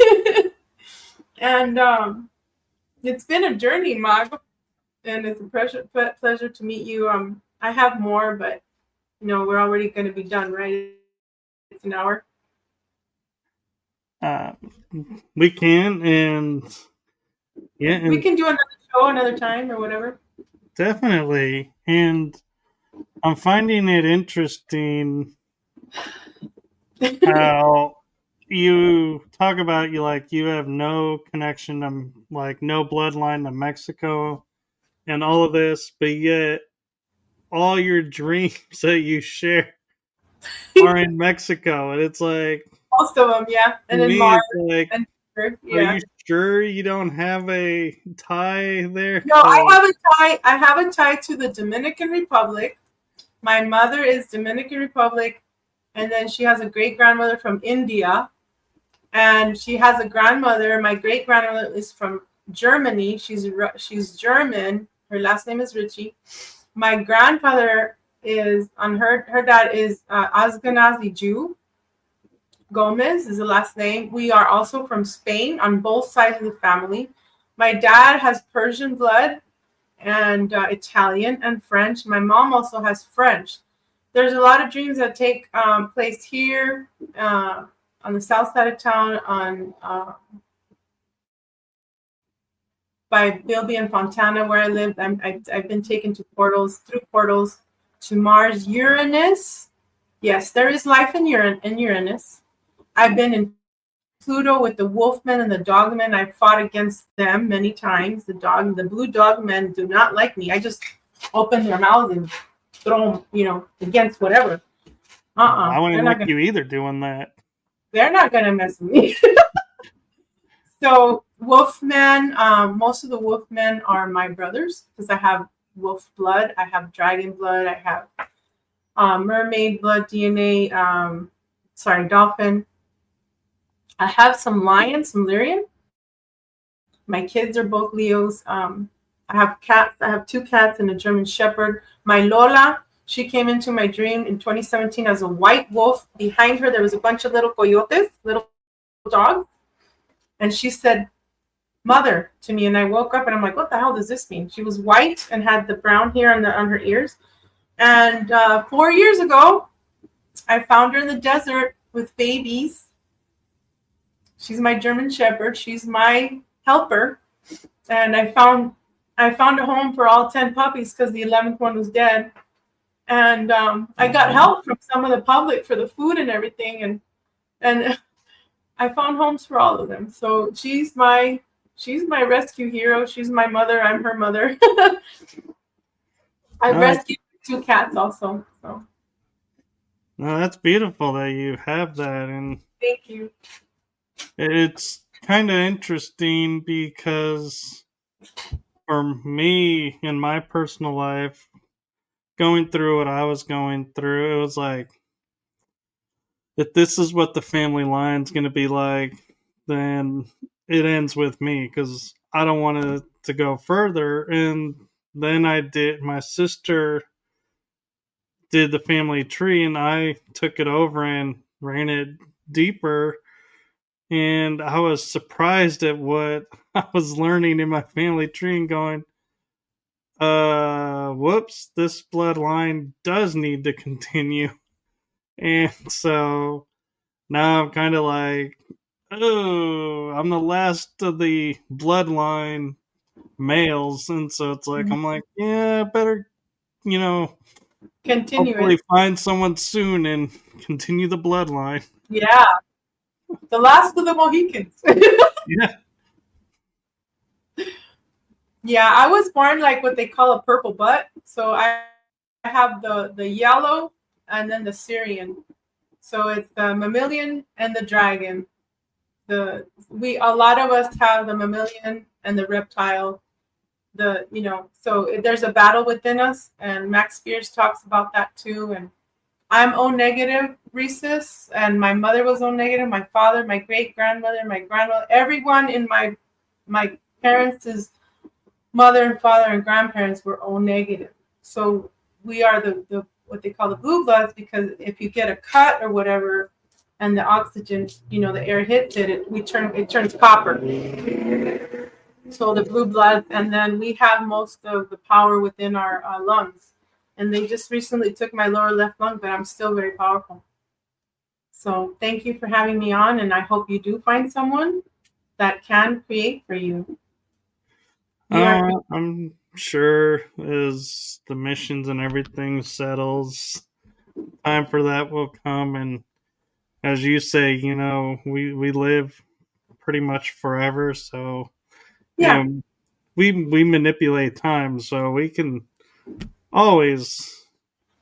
And it's been a journey, Mag, and it's a pleasure to meet you. I have more, but you know, we're already going to be done, right? It's an hour. We can, and yeah, and we can do another show another time or whatever. Definitely, and I'm finding it interesting how you talk about you have no connection to no bloodline to Mexico and all of this, but yet all your dreams that you share are in Mexico, and it's like most of them, yeah. And then Mars, and are you sure you don't have a tie there? No, I have a tie to the Dominican Republic. My mother is Dominican Republic, and then she has a great grandmother from India, and she has a grandmother. My great grandmother is from Germany. She's German. Her last name is Ritchie. My grandfather is on her dad is Ashkenazi Jew. Gomez is the last name. We are also from Spain on both sides of the family. My dad has Persian blood and Italian and French. My mom also has French. There's a lot of dreams that take place here on the south side of town on by Bilby and Fontana, where I live. I've been taken to portals to Mars, Uranus. Yes, there is life in Uranus. I've been in Pluto with the Wolfmen and the Dogmen. I've fought against them many times. The blue Dogmen do not like me. I just open their mouths and throw them, against whatever. I wouldn't like you either doing that. They're not going to mess with me. So Wolfmen, most of the Wolfmen are my brothers because I have wolf blood. I have dragon blood. I have mermaid blood DNA. dolphin. I have some lion, some lyrian. My kids are both Leos. I have cats. I have 2 cats and a German Shepherd. My Lola, she came into my dream in 2017 as a white wolf. Behind her, there was a bunch of little coyotes, little dogs. And she said, "Mother," to me. And I woke up and I'm like, what the hell does this mean? She was white and had the brown hair on her ears. And 4 years ago, I found her in the desert with babies. She's my German Shepherd. She's my helper. And I found a home for all 10 puppies because the 11th one was dead. And I got help from some of the public for the food and everything. And I found homes for all of them. So she's my rescue hero. She's my mother. I'm her mother. I rescued 2 cats also. So. No, that's beautiful that you have that, and Thank you. it's kind of interesting because for me in my personal life, going through what I was going through, it was like, if this is what the family line's going to be like, then it ends with me because I don't want it to go further. And then my sister did the family tree, and I took it over and ran it deeper. And I was surprised at what I was learning in my family tree and going, whoops, this bloodline does need to continue. And so now I'm kind of like, oh, I'm the last of the bloodline males. And so it's like, I'm like, yeah, better, Continue hopefully it. find someone soon and continue the bloodline. Yeah. The last of the Mohicans. Yeah. Yeah, I was born like what they call a purple butt. So I have the yellow and then the Syrian. So it's the mammalian and the dragon. A lot of us have the mammalian and the reptile. So there's a battle within us, and Max Spears talks about that too. And I'm O negative rhesus, and my mother was O negative. My father, my great grandmother, my grandmother, everyone in my parents' mother and father and grandparents were O negative. So we are the what they call the blue bloods, because if you get a cut or whatever, and the oxygen, the air hits it, it turns copper. So the blue blood, and then we have most of the power within our lungs. And they just recently took my lower left lung, but I'm still very powerful. So thank you for having me on, and I hope you do find someone that can create for you. I'm sure as the missions and everything settles, time for that will come. And as you say, we live pretty much forever. So, Yeah. we manipulate time, so we can always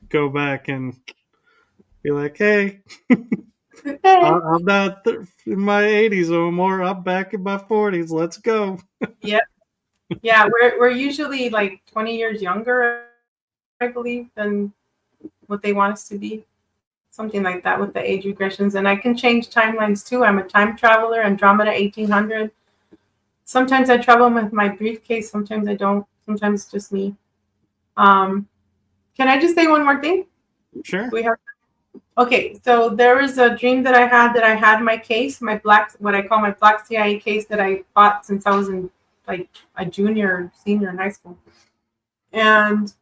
go back and be like, hey, I'm not in my 80s no more. I'm back in my 40s. Let's go. Yeah. Yeah, we're usually like 20 years younger, I believe, than what they want us to be. Something like that with the age regressions. And I can change timelines too. I'm a time traveler, Andromeda 1800. Sometimes I travel with my briefcase. Sometimes I don't. Sometimes it's just me. Can I just say one more thing? Sure. Okay, so there was a dream that I had my case, what I call my black CIA case that I bought since I was in like a junior or senior in high school. And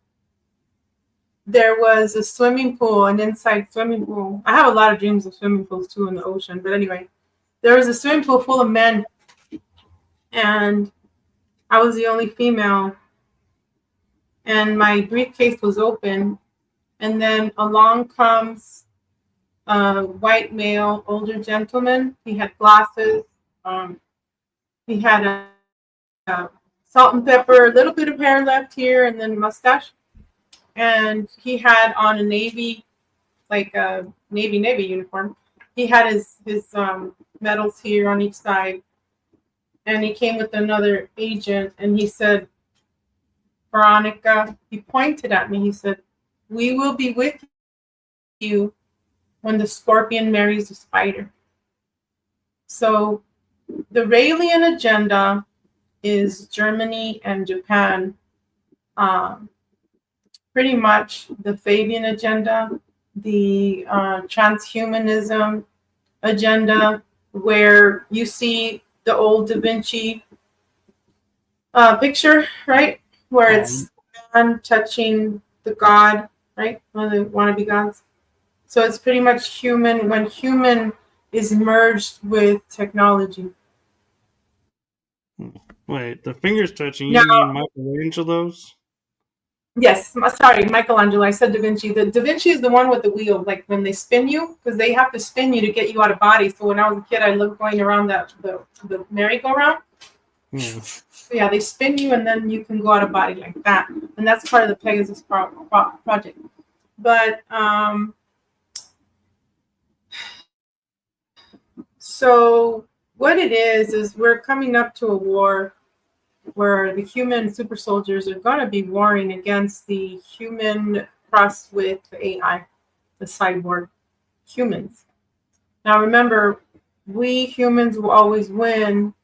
there was a swimming pool, an inside swimming pool. I have a lot of dreams of swimming pools too in the ocean. But anyway, there was a swimming pool full of men. And I was the only female. And my briefcase was open. And then along comes a white male, older gentleman. He had glasses. He had a salt and pepper, a little bit of hair left here, and then a mustache. And he had on a navy uniform. He had his medals here on each side. And he came with another agent, and he said, Veronica, he pointed at me. He said, we will be with you when the scorpion marries the spider. So the Raelian agenda is Germany and Japan. Pretty much the Fabian agenda, the transhumanism agenda, where you see the old Da Vinci picture, right? Where it's man touching the god, right? One of the wannabe gods. So it's pretty much human when human is merged with technology. Wait, the fingers touching, Now, you mean Michelangelo's? yes, sorry, Michelangelo. I said Da Vinci. The Da Vinci is the one with the wheel, like when they spin you, because they have to spin you to get you out of body. So when I was a kid, I loved going around the merry-go-round. Yeah. Yeah, they spin you and then you can go out of body like that, and that's part of the Pegasus project. But so what it is we're coming up to a war where the human super soldiers are going to be warring against the human crossed with AI, the cyborg humans. Now remember, we humans will always win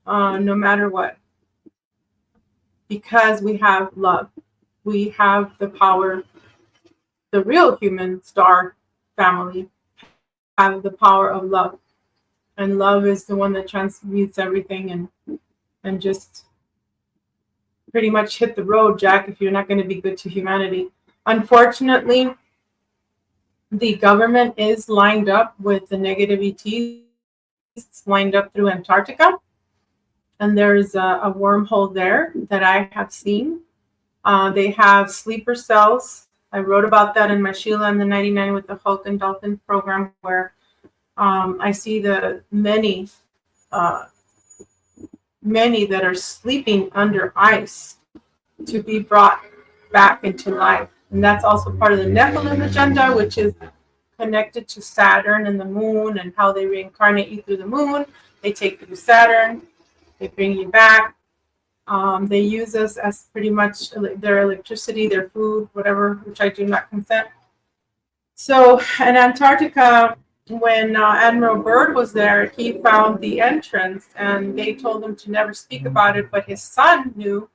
no matter what, because we have love. We have the power. The real human star family have the power of love, and love is the one that transmutes everything and just pretty much hit the road, Jack, if you're not going to be good to humanity. Unfortunately, the government is lined up with the negative ETs. It's lined up through Antarctica, and there's a wormhole there that I have seen. They have sleeper cells. I wrote about that in my Sheila and the 99 with the Hulk and Dolphin program, where I see the many that are sleeping under ice to be brought back into life. And that's also part of the Nephilim agenda, which is connected to Saturn and the moon and how they reincarnate you through the moon. They take you to Saturn, they bring you back. They use us as pretty much their electricity, their food, whatever, which I do not consent. So in Antarctica, when Admiral Byrd was there, he found the entrance, and they told him to never speak about it, but his son knew,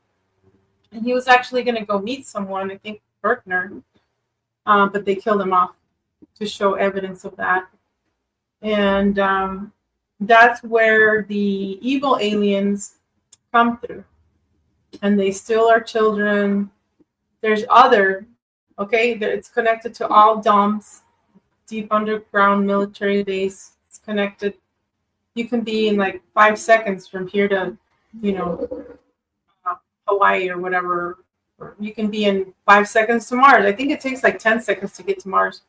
and he was actually going to go meet someone, I think Berkner, but they killed him off to show evidence of that. And that's where the evil aliens come through, and they steal our children. There's other, okay, it's connected to all DOMs, deep underground military base. It's connected. You can be in like 5 seconds from here to, Hawaii or whatever. Or you can be in 5 seconds to Mars. I think it takes like 10 seconds to get to Mars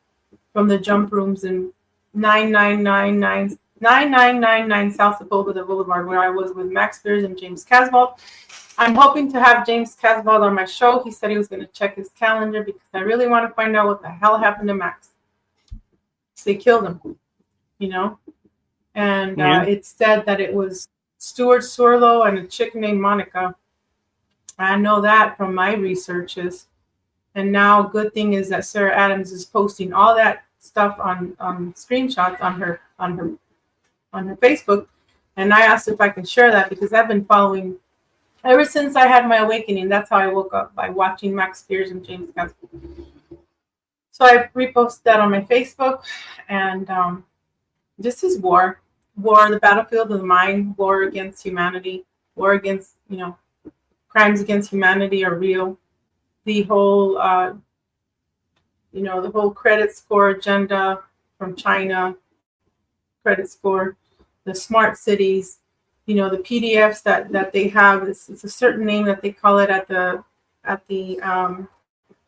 from the jump rooms in 9999 South Sepulveda Boulevard, where I was with Max Spears and James Casbolt. I'm hoping to have James Casbolt on my show. He said he was going to check his calendar because I really want to find out what the hell happened to Max. So they killed him, and it said that it was Stuart Sorlow and a chick named Monica. I know that from my researches. And now, good thing is that Sarah Adams is posting all that stuff on screenshots on her Facebook. And I asked if I can share that because I've been following ever since I had my awakening. That's how I woke up, by watching Max Spears and James Casbolt. So I reposted that on my Facebook, and this is war, the battlefield of the mind, war against humanity, war against, crimes against humanity are real. The whole, the whole credit score agenda from China, credit score, the smart cities, the PDFs that they have. It's a certain name that they call it at the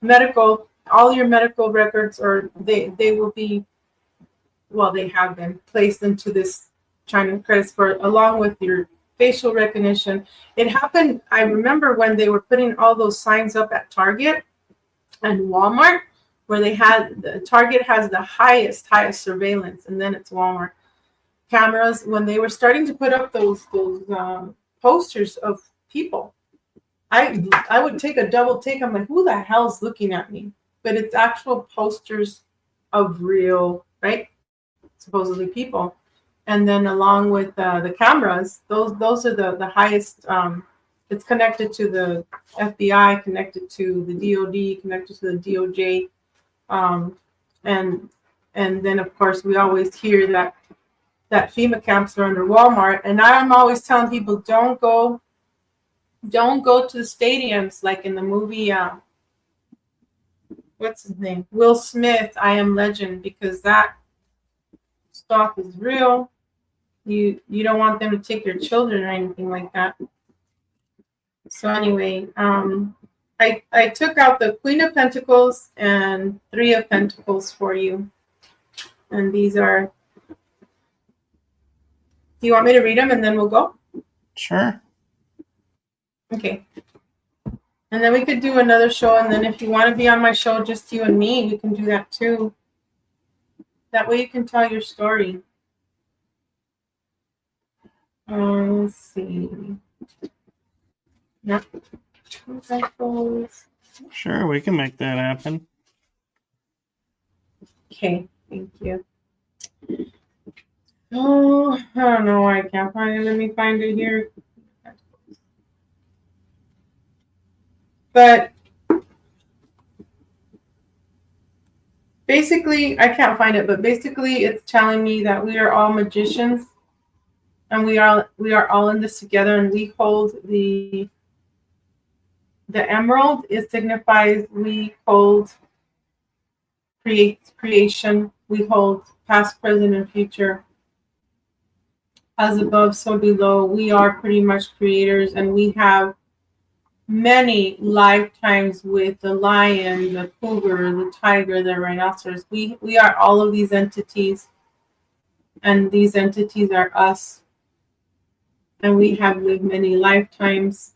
medical. All your medical records, or they will be, well, they have been placed into this China credit score along with your facial recognition. It happened, I remember when they were putting all those signs up at Target and Walmart, where they had, Target has the highest surveillance, and then it's Walmart cameras. When they were starting to put up those posters of people, I would take a double take. I'm like, who the hell's looking at me? But it's actual posters of real, right? Supposedly people. And then along with the cameras, those are the highest. It's connected to the FBI, connected to the DOD, connected to the DOJ, um, and then of course we always hear that FEMA camps are under Walmart. And I'm always telling people, don't go to the stadiums like in the movie. What's his name? Will Smith, I Am Legend, because that stuff is real. You don't want them to take your children or anything like that. So anyway, I took out the Queen of Pentacles and Three of Pentacles for you. And these are, do you want me to read them and then we'll go? Sure. Okay. And then we could do another show. And then if you want to be on my show, just you and me, we can do that too. That way you can tell your story. Let's see. Yep. Sure, we can make that happen. Okay, thank you. Oh, I don't know why I can't find it. Let me find it here. But basically, I can't find it, but basically it's telling me that we are all magicians and we are all in this together, and we hold the emerald. It signifies we hold creation, we hold past, present, and future. As above, so below. We are pretty much creators, and we have many lifetimes with the lion, the cougar, the tiger, the rhinoceros. We are all of these entities, and these entities are us. And we have lived many lifetimes.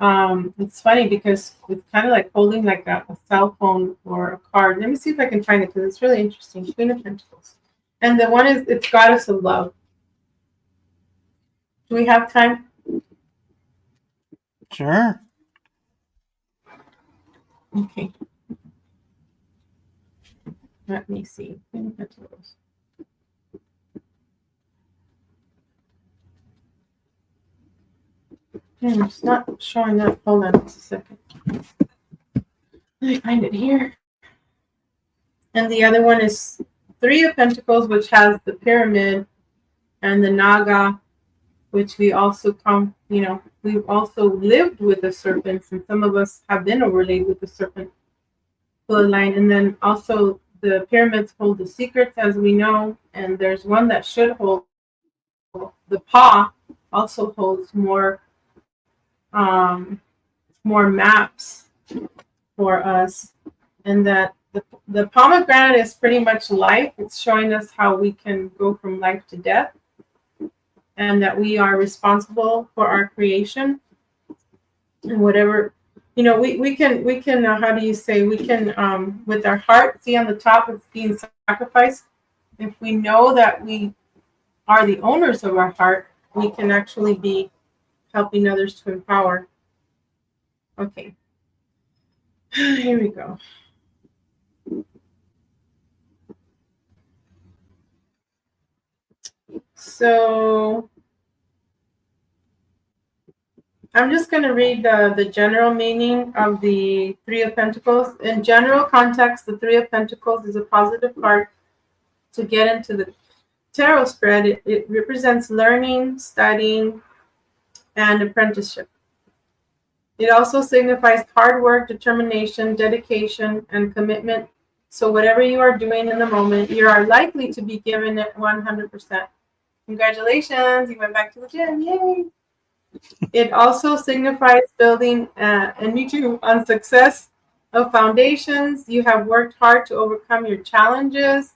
It's funny because it's kind of like holding like a cell phone or a card. Let me see if I can find it because it's really interesting. Queen of Pentacles. And the one is, it's Goddess of Love. Do we have time? Sure. Okay. Let me see. Queen of Pentacles. It's not showing up. Hold on just a second. Let me find it here. And the other one is Three of Pentacles, which has the pyramid and the Naga, which we also come, we've also lived with the serpents, and some of us have been overlaid with the serpent bloodline. And then also the pyramids hold the secrets, as we know, and there's one that should hold, the paw also holds more maps for us, and that the pomegranate is pretty much life. It's showing us how we can go from life to death, and that we are responsible for our creation. And whatever, we can how do you say, we can with our heart, see on the top it's being sacrificed. If we know that we are the owners of our heart, we can actually be helping others to empower. Okay, here we go. So I'm just going to read the general meaning of the Three of Pentacles. In general context, the Three of Pentacles is a positive card to get into the tarot spread. It represents learning, studying, and apprenticeship. It also signifies hard work, determination, dedication, and commitment. So whatever you are doing in the moment, you are likely to be given it 100%. Congratulations, you went back to the gym, yay! It also signifies building, and me too, on success of foundations. You have worked hard to overcome your challenges,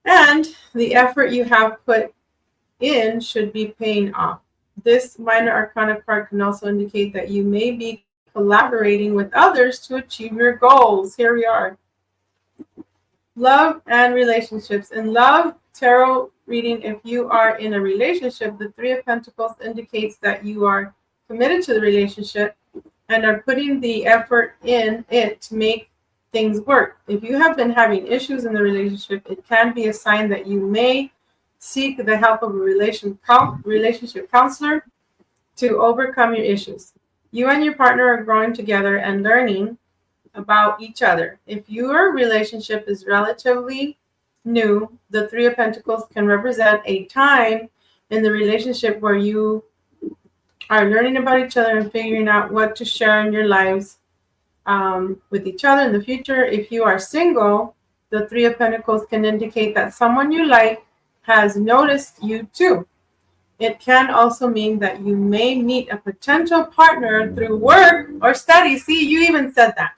and the effort you have put in should be paying off. This minor arcana card can also indicate that you may be collaborating with others to achieve your goals. Here we are. Love and relationships. In love tarot reading, if you are in a relationship, the Three of Pentacles indicates that you are committed to the relationship and are putting the effort in it to make things work. If you have been having issues in the relationship, it can be a sign that you may seek the help of a relationship counselor to overcome your issues. You and your partner are growing together and learning about each other. If your relationship is relatively new, the Three of Pentacles can represent a time in the relationship where you are learning about each other and figuring out what to share in your lives with each other in the future. If you are single, the Three of Pentacles can indicate that someone you like has noticed you too. It can also mean that you may meet a potential partner through work or study. See, you even said that.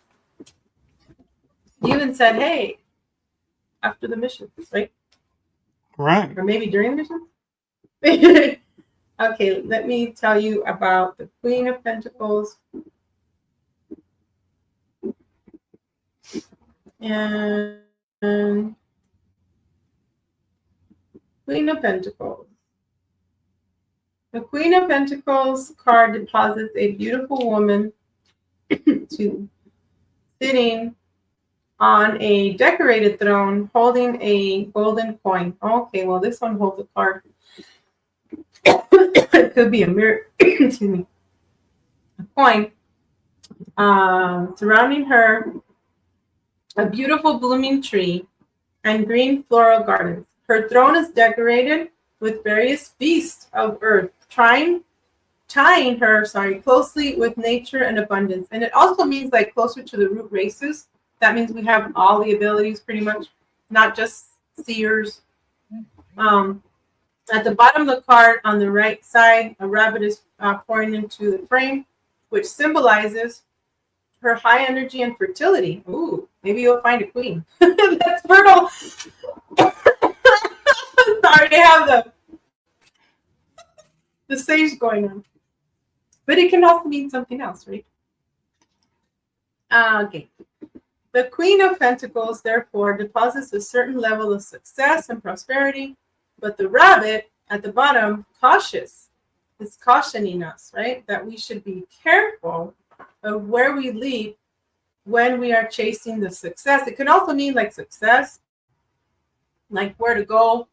You even said, hey, after the missions, right? Right. Or maybe during the missions? Okay, let me tell you about the Queen of Pentacles. And Queen of Pentacles. The Queen of Pentacles card deposits a beautiful woman sitting on a decorated throne holding a golden coin. Okay, well, this one holds a card. It could be a mirror, excuse me, a coin. Surrounding her, a beautiful blooming tree and green floral gardens. Her throne is decorated with various beasts of earth, tying her closely with nature and abundance. And it also means like closer to the root races. That means we have all the abilities pretty much, not just seers. At the bottom of the card on the right side, a rabbit is pouring into the frame, which symbolizes her high energy and fertility. Ooh, maybe you'll find a queen that's fertile. Sorry to have the sage going on. But it can also mean something else, right? Okay. The Queen of Pentacles, therefore, deposits a certain level of success and prosperity, but the rabbit at the bottom, cautious, is cautioning us, right? That we should be careful of where we leap when we are chasing the success. It can also mean like success, like where to go,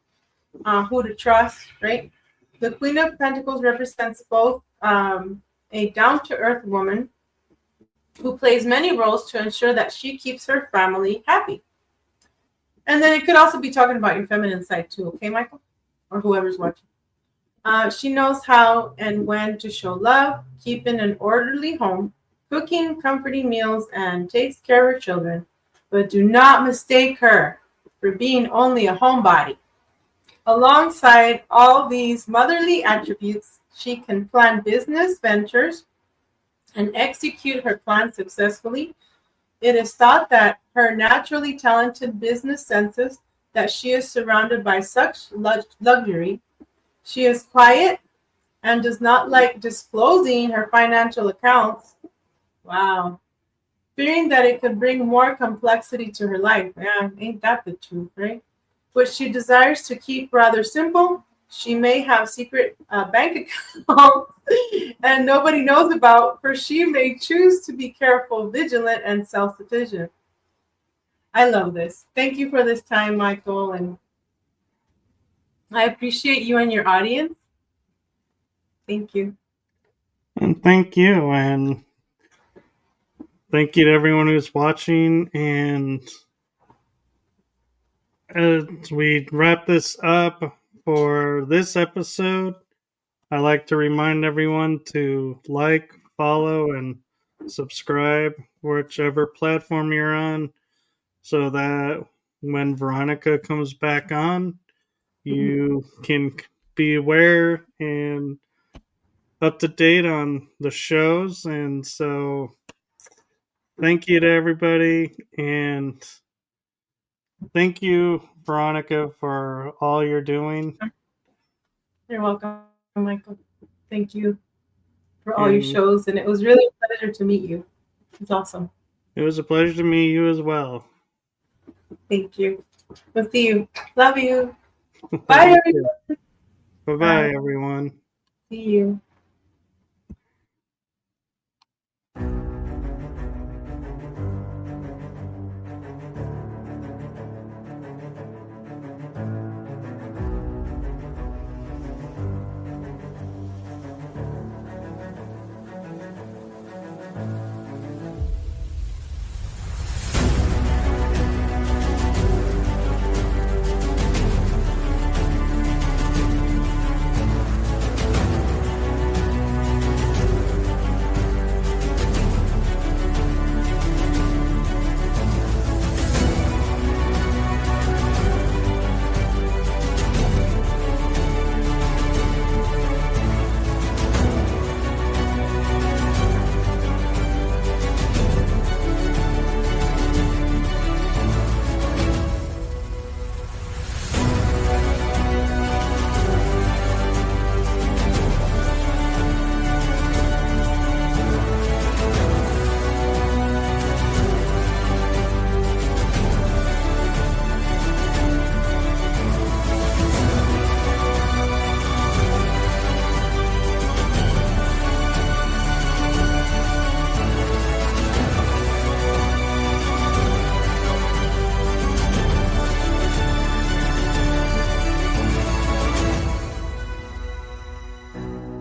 who to trust, right? The Queen of Pentacles represents both a down-to-earth woman who plays many roles to ensure that she keeps her family happy. And then it could also be talking about your feminine side too, okay, Michael? Or whoever's watching. She knows how and when to show love, keeping an orderly home, cooking comforting meals, and takes care of her children. But do not mistake her for being only a homebody. Alongside all these motherly attributes, she can plan business ventures and execute her plans successfully. It is thought that her naturally talented business senses that she is surrounded by such luxury. She is quiet and does not like disclosing her financial accounts. Wow. Fearing that it could bring more complexity to her life. Yeah, ain't that the truth, right? Which she desires to keep rather simple. She may have secret bank accounts and nobody knows about, for she may choose to be careful, vigilant, and self-sufficient. I love this. Thank you for this time, Michael, and I appreciate you and your audience. Thank you. And thank you. And thank you to everyone who's watching. And as we wrap this up for this episode, I like to remind everyone to like, follow, and subscribe whichever platform you're on, so that when Veronica comes back on, you can be aware and up to date on the shows. And so thank you to everybody, and thank you, Veronica, for all you're doing. You're welcome, Michael. Thank you for all your shows, and it was really a pleasure to meet you. It's awesome. It was a pleasure to meet you as well. Thank you. We'll see you. Love you. Bye, everyone. Bye-bye, everyone. See you.